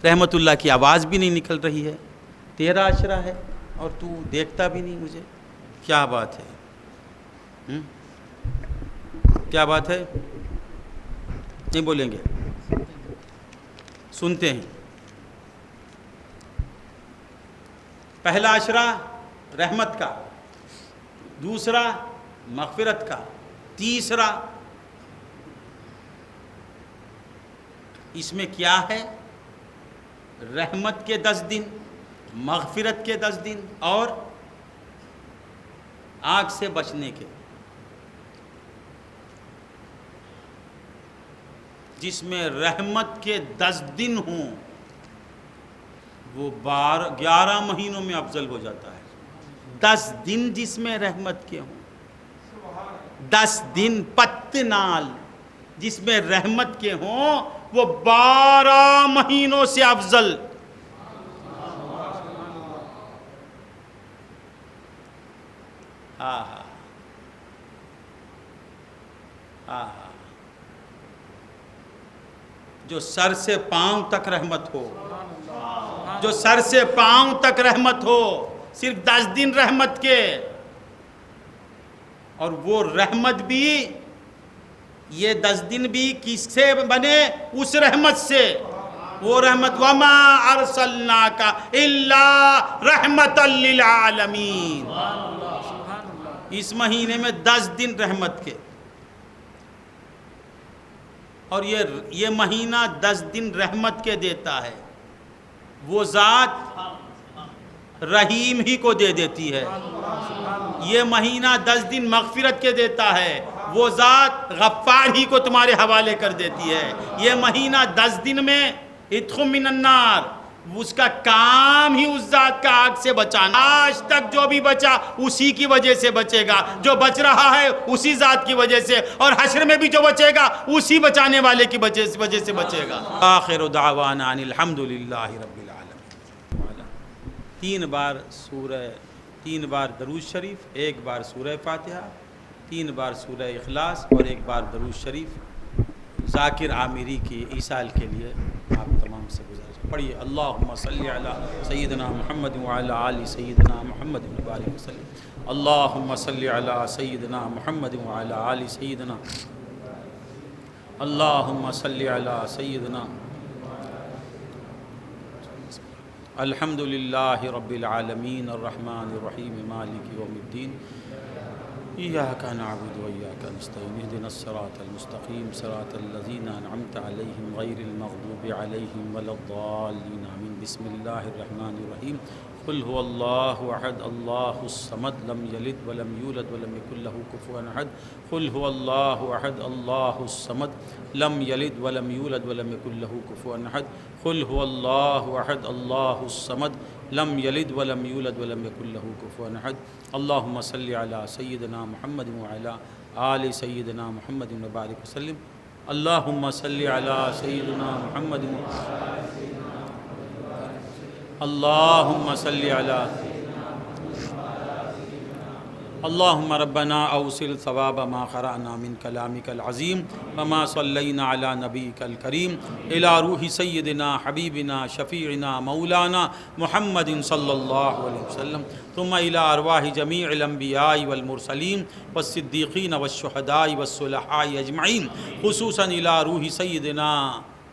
رحمت اللہ کی آواز بھی نہیں نکل رہی ہے، تیرا عشرہ ہے اور تو دیکھتا بھی نہیں مجھے، کیا بات ہے؟ کیا بات ہے؟ نہیں بولیں گے؟ سنتے ہیں۔ پہلا عشرہ رحمت کا، دوسرا مغفرت کا، تیسرا اس میں کیا ہے؟ رحمت کے 10 دن، مغفرت کے 10 دن، اور آگ سے بچنے کے۔ جس میں رحمت کے 10 دن ہوں وہ 11 مہینوں میں افضل ہو جاتا ہے۔ 10 دن جس میں رحمت کے ہوں، 10 دن پت نال جس میں رحمت کے ہوں وہ 12 مہینوں سے افضل۔ ہاں ہاں ہاں ہاں، جو سر سے پاؤں تک رحمت ہو، جو سر سے پاؤں تک رحمت ہو، صرف 10 دن رحمت کے، اور وہ رحمت بھی، یہ 10 دن بھی کس سے بنے؟ اس رحمت سے۔ وہ رحمت وَمَا أَرْسَلْنَاكَ إِلَّا رَحْمَةً لِلْعَالَمِينَ، اس مہینے میں 10 دن رحمت کے، اور یہ مہینہ 10 دن رحمت کے دیتا ہے۔ وہ ذات رحیم ہی کو دے دیتی ہے۔ یہ مہینہ 10 دن مغفرت کے دیتا ہے، وہ ذات غفار ہی کو تمہارے حوالے کر دیتی ہے۔ یہ مہینہ 10 دن میں ادخل من النار، اس کا کام ہی اس ذات کا آگ سے بچانا۔ آج تک جو بھی بچا اسی کی وجہ سے بچے گا، جو بچ رہا ہے اسی ذات کی وجہ سے، اور حشر میں بھی جو بچے گا اسی بچانے والے کی وجہ سے بچے گا۔ آخر دعوانا ان الحمدللہ رب العالمین۔ 3 بار درود شریف، 1 بار سورہ فاتحہ، 3 بار سورہ اخلاص، اور 1 بار درود شریف ذاکر عامری کی ایصال کے لیے آپ تمام سے گزارش پڑھیے۔ اللہم صلی علی سیدنا محمد وعلی آل سیدنا محمد وبارک وسلم۔ اللہم صلی علی سیدنا محمد وعلی آل سیدنا، اللہم صلی علی سیدنا۔ الحمدللہ رب العالمین الرحمن الرحیم مالک یوم الدین، ایاک نعبد و ایاک نستعین، اہدنا الصراط المستقیم صراط الذین انعمت علیہم غیر المغضوب علیہم ولا الضالین آمین۔ بسم اللہ الرحمن الرحیم۔ قل هو اللہ احد اللہ الصمد لم یلد ولم یولد ولم یکن له کفوا احد۔ قل هو اللہ احد اللہ الصمد لم یلد ولم یولد ولم یکن له کفوا احد۔ قل هو اللہ احد اللہ الصمد لم یلد ولم یولد ولم یکن له کفوا احد۔ اللہم صلی علی سیدنا محمد وعلی آل سیدنا محمد وبارک وسلم۔ اللہم صلی علی سیدنا محمد اللہم صلی علی اللہم ربنا اوصل ثواب ما قرأنا من کلامک العظیم وما صلینا علی نبیک الکریم الی روح سیدنا حبیبنا شفیعنا مولانا محمد صلی اللہ علیہ وسلم، ثم الی ارواح جمیع الانبیاء والمرسلین والصدیقین والشہداء والصلحاء اجمعین، خصوصاً الی روح سیدنا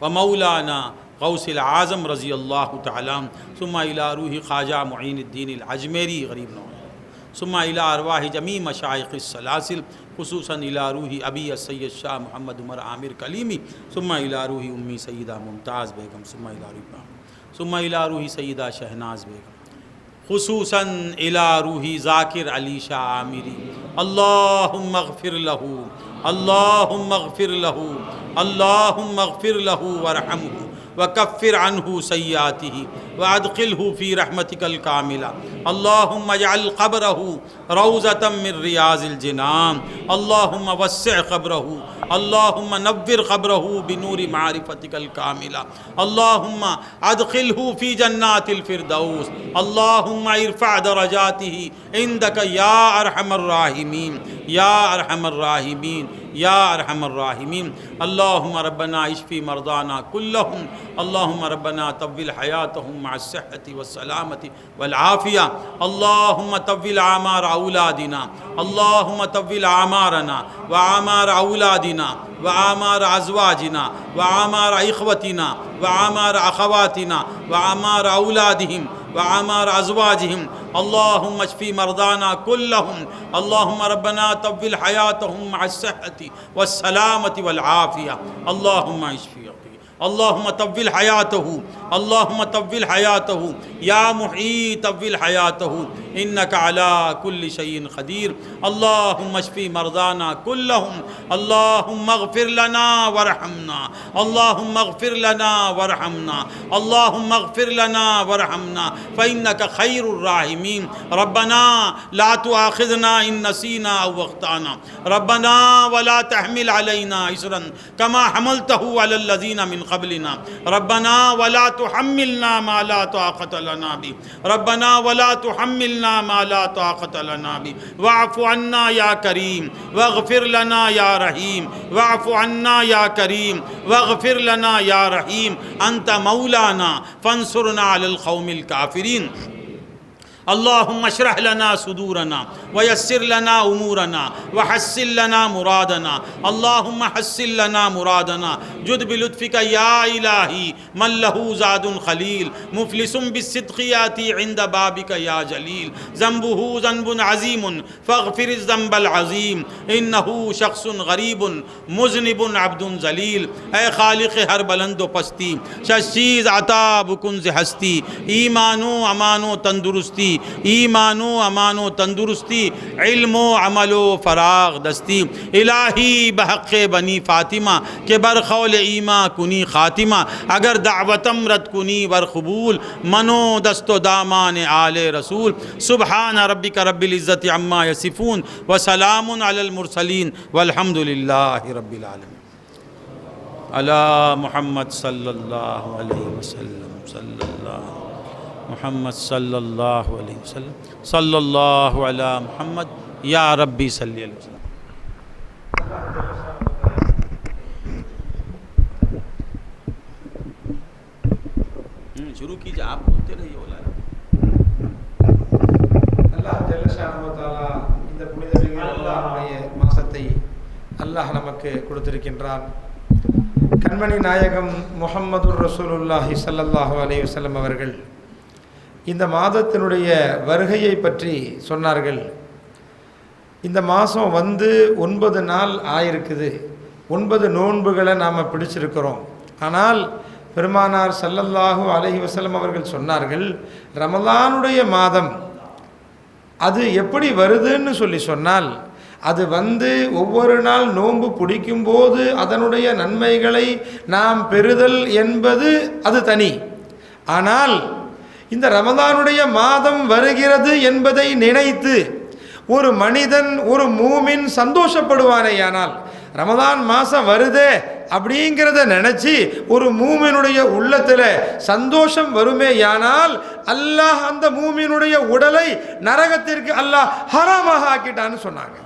ومولانا غوث العظم رضی اللہ تعالیٰ، ثم الی روح خواجہ معین الدین العجمیری غریب نواز، ثم الی ارواح جمیع مشائخ السلاسل، خصوصاً الی روح ابی السید شاہ محمد عمر عامر کلیمی، ثم الی روح امی سیدہ ممتاز بیگم، ثم الی روح سیدہ شہناز بیگم، خصوصاً الی روح ذاکر علی شاہ عامری۔ اللہم اغفر لہو، اللہم اغفر لہو، اللہم اغفر لہو ورحمہ وكفر عنه سيئاته وأدخله في رحمتك الكاملة. اللهم اجعل قبره روضة من رياض الجنان. اللهم وسع قبره. اللهم نور قبره بنور معرفتك الكاملة. اللهم أدخله في جنات الفردوس. اللهم ارفع درجاته عندك يا أرحم الراحمين يا أرحم الراحمين يا أرحم الراحمين. اللهم ربنا اشفي مرضانا كلهم. اللهم ربنا طول حياتهم مع الصحة والسلامة والعافية. اللهم طول أعمار أولادنا. اللهم طول أعمارنا وأعمار أولادنا وأعمار أزواجنا وأعمار إخوتنا وأعمار أخواتنا وأعمار أولادهم وأعمار أزواجهم. اللهم اشفي مرضانا كلهم. اللهم ربنا طول حياتهم مع الصحة والسلامة والعافية. اللهم اشفي. اللهم طول حياته. اللهم طول حياته يا محيي طول حياته إنك على كل شيء قدير. اللهم اشفي مرضانا كلهم. اللهم اغفر لنا وارحمنا. اللهم اغفر لنا وارحمنا. اللهم اغفر لنا وارحمنا فإنك خير الراحمين. ربنا لا تؤاخذنا إن نسينا أو أخطأنا. ربنا ولا تحمل علينا إصرا كما حملته على الذين من قبلنا. ربنا ولا تحملنا ما لا طاقة لنا به. ربنا ولا تحملنا ما لا طاقة لنا به. واعف عنا يا كريم واغفر لنا يا رحيم. واعف عنا يا كريم واغفر لنا يا رحيم. أنت مولانا فانصرنا على القوم الكافرين. اللهم اشرح لنا صدورنا ويسر لنا أمورنا وحسن لنا مرادنا. اللهم حسن لنا مرادنا. جد بلطفك يا إلهي من له زاد خليل. مفلس بالصدق يأتي عند بابك يا جليل. ذنبه ذنب عظيم فاغفر الذنب العظيم. إنه شخص غریب مذنب عبد ذلیل. اے خالق ہر بلند و پستی ششیز عطا بکنز ہستی. ایمان و امان و تندرستی. ایمان و امان و تندرستی. علم و عمل و فراغ دستی. الہی بحق بنی فاطمہ کہ برخول ایما کنی خاتمہ. اگر دعوتم رد کنی ور قبول منو دست و دامان آل رسول. سبحان ربک رب العزت عما یصفون وسلام علی المرسلین والحمد للہ رب العالمین. علی محمد صلی اللہ علیہ وسلم. صلی اللہ محمد صلی اللہ علیہ وسلم. صلی اللہ علی محمد یا ربی صلی اللہ علیہ وسلم. شروع کیجئے آپ بولتے رہیے.
அல்லாஹ் ஜல்லஷானஹு வ தஆலா இந்த புனித ரமலானுடைய மாசத்தை அல்லாஹ் நமக்கு கொடுத்திருக்கின்றான். கண்மணி நாயகம் முஹம்மதுர் ரசூலுல்லாஹி ஸல்லல்லாஹு அலைஹி வஸல்லம் அவர்கள் இந்த மாதத்தினுடைய வருகையை பற்றி சொன்னார்கள். இந்த மாதம் வந்து 9 நாள் ஆயிருக்குது. 9 நோன்புகளை நாம் பிடிச்சிருக்கிறோம். ஆனால் பெருமானார் ஸல்லல்லாஹு அலைஹி வஸல்லம் அவர்கள் சொன்னார்கள், ரமலானுடைய மாதம் அது எப்படி வருதுன்னு சொன்னால் அது வந்து ஒவ்வொரு நாள் நோன்பு பிடிக்கும்போது அதனுடைய நன்மைகளை நாம் பெறுதல் என்பது அது தனி. ஆனால் இந்த ரமலானுடைய மாதம் வருகிறது என்பதை நினைத்து ஒரு மனிதன் ஒரு மூமின் சந்தோஷப்படுவானேயானால், ரமலான் மாதம் வருதே அப்படிங்கிறத நினச்சி ஒரு மூமினுடைய உள்ளத்தில் சந்தோஷம் வருமேயானால் அல்லாஹ் அந்த மூமினுடைய உடலை நரகத்திற்கு அல்லாஹ் ஹராமாக ஆக்கிட்டான்னு சொன்னாங்க.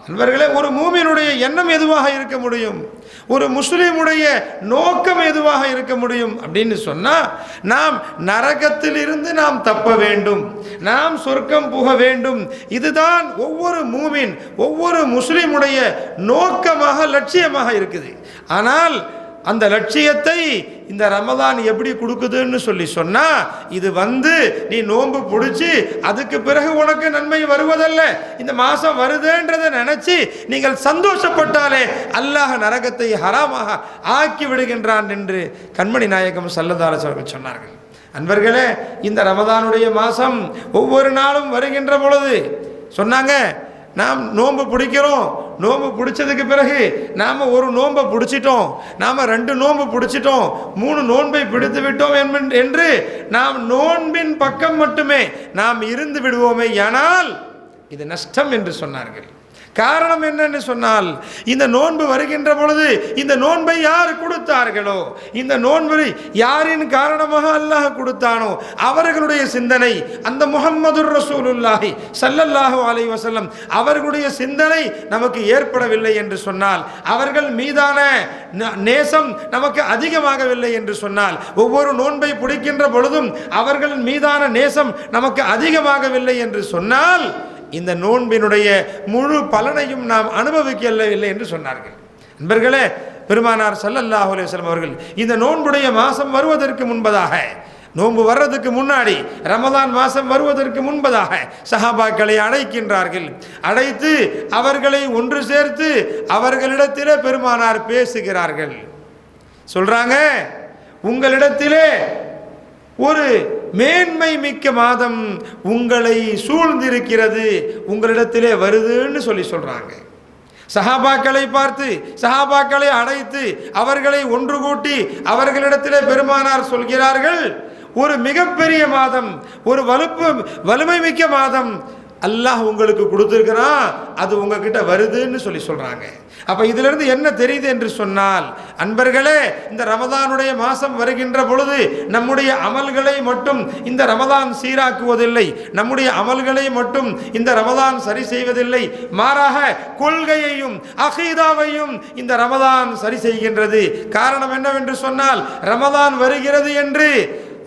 நண்பர்களே, ஒரு மூமினுடைய எண்ணம் எதுவாக இருக்க முடியும்? ஒரு முஸ்லிமுடைய நோக்கம் எதுவாக இருக்க முடியும் அப்படின்னு சொன்னால், நாம் நரகத்திலிருந்து நாம் தப்ப வேண்டும், நாம் சொர்க்கம் புக வேண்டும். இதுதான் ஒவ்வொரு மூமின் ஒவ்வொரு முஸ்லிமுடைய நோக்கமாக லட்சியமாக இருக்குது. ஆனால் அந்த லட்சியத்தை இந்த ரமலான் எப்படி கொடுக்குதுன்னு சொன்னால், இது வந்து நீ நோன்பு பிடிச்சி அதுக்கு பிறகு உனக்கு நன்மை வருவதல்ல. இந்த மாதம் வருதுன்றதை நினச்சி நீங்கள் சந்தோஷப்பட்டாலே அல்லாஹ் நரகத்தை ஹராமாக ஆக்கி விடுகின்றான் என்று கண்மணி நாயகம் ஸல்லல்லாஹு அலைஹி வஸல்லம் சொன்னார்கள். அன்பர்களே, இந்த ரமலானுடைய மாதம் ஒவ்வொரு நாளும் வருகின்ற பொழுது சொன்னாங்க, நாம் நோன்பு பிடிக்கிறோம், நோன்பு பிடிச்சதுக்கு பிறகு நாம் ஒரு நோன்பை பிடிச்சிட்டோம், நாம் 2 நோன்பு பிடிச்சிட்டோம், 3 நோன்பை பிடித்து விட்டோம் என்று நாம் நோன்பின் பக்கம் மட்டுமே நாம் இருந்து விடுவோமே, ஆனால் இது நஷ்டம் என்று சொன்னார்கள். காரணம் என்னன்னு சொன்னால், இந்த நோன்பு வருகின்ற பொழுது இந்த நோன்பை யார் கொடுத்தார்களோ, இந்த நோன்பை யாரின் காரணமாக அல்லாஹ் கொடுத்தானோ அவர்களுடைய சிந்தனை அந்த முஹம்மதுர் ரசூலுல்லாஹி ஸல்லல்லாஹு அலைஹி வஸல்லம் அவர்களுடைய சிந்தனை நமக்கு ஏற்படவில்லை என்று சொன்னால், அவர்கள் மீதான நேசம் நமக்கு அதிகமாகவில்லை என்று சொன்னால், ஒவ்வொரு நோன்பை பிடிக்கின்ற பொழுதும் அவர்கள் மீதான நேசம் நமக்கு அதிகமாகவில்லை என்று சொன்னால், இந்த நோன்பினுடைய முழு பலனையும் நாம் அனுபவிக்கவில்லை என்று சொன்னார்கள். நண்பர்களே, பெருமானார் ஸல்லல்லாஹு அலைஹி வஸல்லம் அவர்கள் இந்த நோன்புடைய மாதம் வருவதற்கு முன்பதாக, நோன்பு வர்றதுக்கு முன்னாடி, ரமதான் மாதம் வருவதற்கு முன்பதாக சஹாபாக்களை அழைக்கின்றார்கள். அழைத்து அவர்களை ஒன்று சேர்த்து அவர்களிடத்திலே பெருமானார் பேசுகிறார்கள். சொல்றாங்க, உங்களிடத்திலே ஒரு மேன்மை மிக்க மாதம் உங்களை சூழ்ந்திருக்கிறது, உங்களிடத்திலே வருதுன்னு சொல்றாங்க. சஹாபாக்களை பார்த்து, சஹாபாக்களை அழைத்து அவர்களை ஒன்று கூட்டி அவர்களிடத்திலே பெருமானார் சொல்கிறார்கள், ஒரு மிகப்பெரிய மாதம், ஒரு வலிமை மிக்க மாதம் அல்லாஹ் உங்களுக்கு கொடுத்துருக்கிறான், அது உங்ககிட்ட வருதுன்னு சொல்றாங்க. அப்ப இதுல இருந்து என்ன தெரியுது என்று சொன்னால், அன்பர்களே, இந்த ரமதானுடைய மாசம் வருகின்ற பொழுது நம்முடைய அமல்களை மட்டும் இந்த ரமதான் சீராக்குவதில்லை, நம்முடைய அமல்களை மட்டும் இந்த ரமதான் சரி செய்வதில்லை, மாறாக கொள்கையையும் அகீதாவையும் இந்த ரமதான் சரி செய்கின்றது. காரணம் என்னவென்று சொன்னால், ரமதான் வருகிறது என்று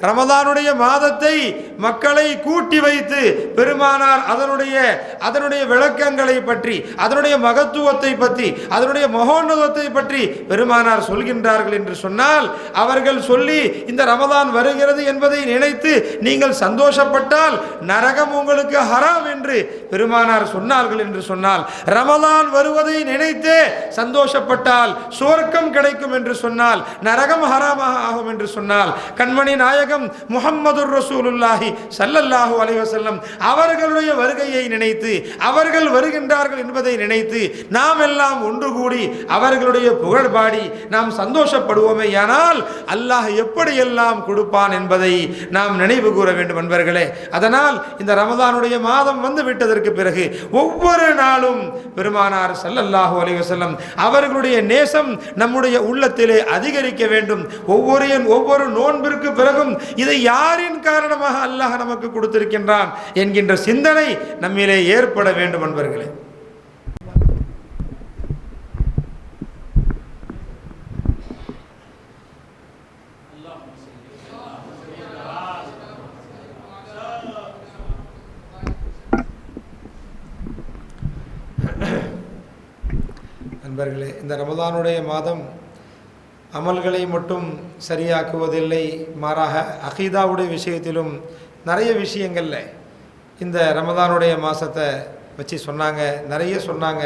ரமதானுடைய மாதத்தை மக்களை கூட்டி வைத்து பெருமானார் அதனுடைய விளக்கங்களை பற்றி, அதனுடைய மகத்துவத்தை பற்றி, அதனுடைய மகோன்னதத்தை பற்றி பெருமானார் சொல்கின்றார்கள் என்று சொன்னால், அவர்கள் சொல்லி இந்த ரமதான் வருகிறது என்பதை நினைத்து நீங்கள் சந்தோஷப்பட்டால் நரகம் உங்களுக்கு ஹராம் என்று பெருமானார் சொன்னார்கள் என்று சொன்னால், ரமதான் வருவதை நினைத்தே சந்தோஷப்பட்டால் சுவர்க்கம் கிடைக்கும் என்று சொன்னால், நரகம் ஹராமாக ஆகும் என்று சொன்னால், கண்மணி நாயகம் முஹம்மதுர் ரசூலுல்லாஹி ஸல்லல்லாஹு அலைஹி வஸல்லம் அவர்களுடைய வருகையை நினைத்து, அவர்கள் வருகின்றார்கள் என்பதை நினைத்து நாம் எல்லாம் ஒன்று கூடி அவர்களுடைய புகழ் பாடி நாம் சந்தோஷப்படுவோமே, ஆனால் அல்லாஹ் எப்படியெல்லாம் கொடுப்பான் என்பதை நாம் நினைவு கூற வேண்டும் அன்பர்களே. அதனால் இந்த ரமதானுடைய மாதம் வந்து விட்டதற்கு பிறகு ஒவ்வொரு நாளும் பெருமானார் ஸல்லல்லாஹு அலைஹி வஸல்லம் அவர்களுடைய நேசம் நம்முடைய உள்ளத்திலே அதிகரிக்க வேண்டும். ஒவ்வொரு நோன்பிற்கு பிறகும் இதை யாரின் காரணமாக அல்லாஹ் நமக்கு கொடுத்திருக்கின்றான் என்கின்ற சிந்தனை நம்மிலே ஏற்பட வேண்டும் அன்பர்களே. நண்பர்களே, இந்த ரமதானுடைய மாதம் அமல்களை மட்டும் சரியாக்குவதில்லை, மாறாக அகீதாவுடைய விஷயத்திலும் நிறைய விஷயங்களில் இந்த ரமதானுடைய மாதத்தை வச்சு சொன்னாங்க, நிறைய சொன்னாங்க,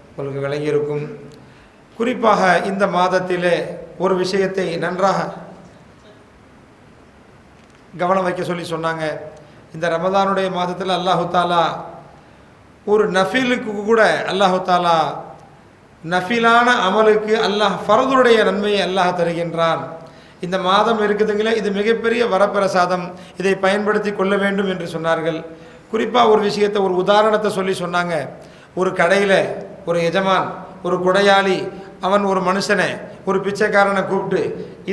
உங்களுக்கு விளங்கியிருக்கும். குறிப்பாக இந்த மாதத்திலே ஒரு விஷயத்தை நன்றாக கவனம் வைக்க சொன்னாங்க. இந்த ரமதானுடைய மாதத்தில் அல்லாஹு தாலா ஒரு நஃபிலுக்கு கூட அல்லாஹு தாலா நஃபிலான அமலுக்கு அல்லாஹ் ஃபர்துடைய நன்மையை அல்லாஹ் தருகின்றான். இந்த மாதம் இருக்குதுங்களே, இது மிகப்பெரிய வரப்பிரசாதம், இதை பயன்படுத்தி கொள்ள வேண்டும் என்று சொன்னார்கள். குறிப்பாக ஒரு விஷயத்தை, ஒரு உதாரணத்தை சொன்னாங்க. ஒரு கடையில் ஒரு எஜமான், ஒரு கொடையாளி, அவன் ஒரு மனுஷனை, ஒரு பிச்சைக்காரனை கூப்பிட்டு,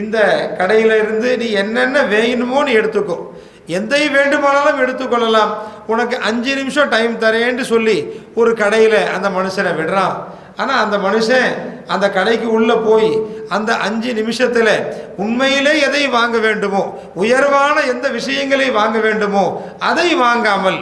இந்த கடையில் இருந்து நீ என்னென்ன வேணுமோ நீ எடுத்துக்கோ, எதை வேண்டுமானாலும் எடுத்துக்கொள்ளலாம், உனக்கு 5 நிமிஷம் டைம் தரேன்னு சொல்லி ஒரு கடையில் அந்த மனுஷனை விடுறான். ஆனால் அந்த மனுஷன் அந்த கடைக்கு உள்ளே போய் அந்த 5 நிமிஷத்தில் உண்மையிலே எதை வாங்க வேண்டுமோ, உயர்வான எந்த விஷயங்களை வாங்க வேண்டுமோ அதை வாங்காமல்,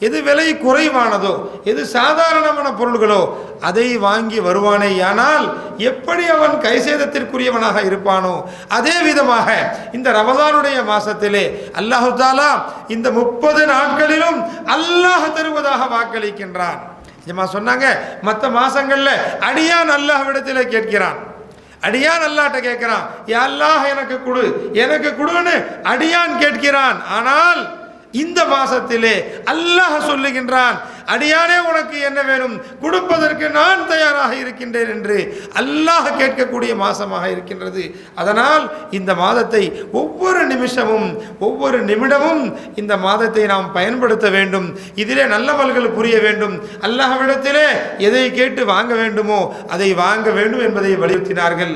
எது விலை குறைவானதோ, எது சாதாரணமான பொருள்களோ அதை வாங்கி வருவானேயானால் எப்படி அவன் கைசேதத்திற்குரியவனாக இருப்பானோ, அதே விதமாக இந்த ரமதானுடைய மாசத்திலே அல்லாஹு தாலா இந்த 30 நாட்களிலும் அல்லாஹ் தருவதாக வாக்களிக்கின்றான். சொன்னாங்க, மற்ற மாசங்கள்ல அடியான் அல்லாஹ்விடத்தில் கேட்கிறான், அடியான் அல்லாஹ்ட்ட கேட்கிறான், யா அல்லாஹ் எனக்கு கொடு, எனக்கு கொடுன்னு அடியான் கேட்கிறான். ஆனால் இந்த மாசத்திலே அல்லாஹ் சொல்லுகின்றான், அடியானே உனக்கு என்ன வேணும், கொடுப்பதற்கு நான் தயாராக இருக்கின்றேன் என்று அல்லாஹ் கேட்கக்கூடிய மாசமாக இருக்கின்றது. அதனால் இந்த மாதத்தை ஒவ்வொரு நிமிஷமும் ஒவ்வொரு நிமிடமும் இந்த மாதத்தை நாம் பயன்படுத்த வேண்டும். இதிலே நல்லமல்கள் புரிய வேண்டும். அல்லாஹ்விடத்திலே எதை கேட்டு வாங்க வேண்டுமோ அதை வாங்க வேண்டும் என்பதை வலியுறுத்தினார்கள்.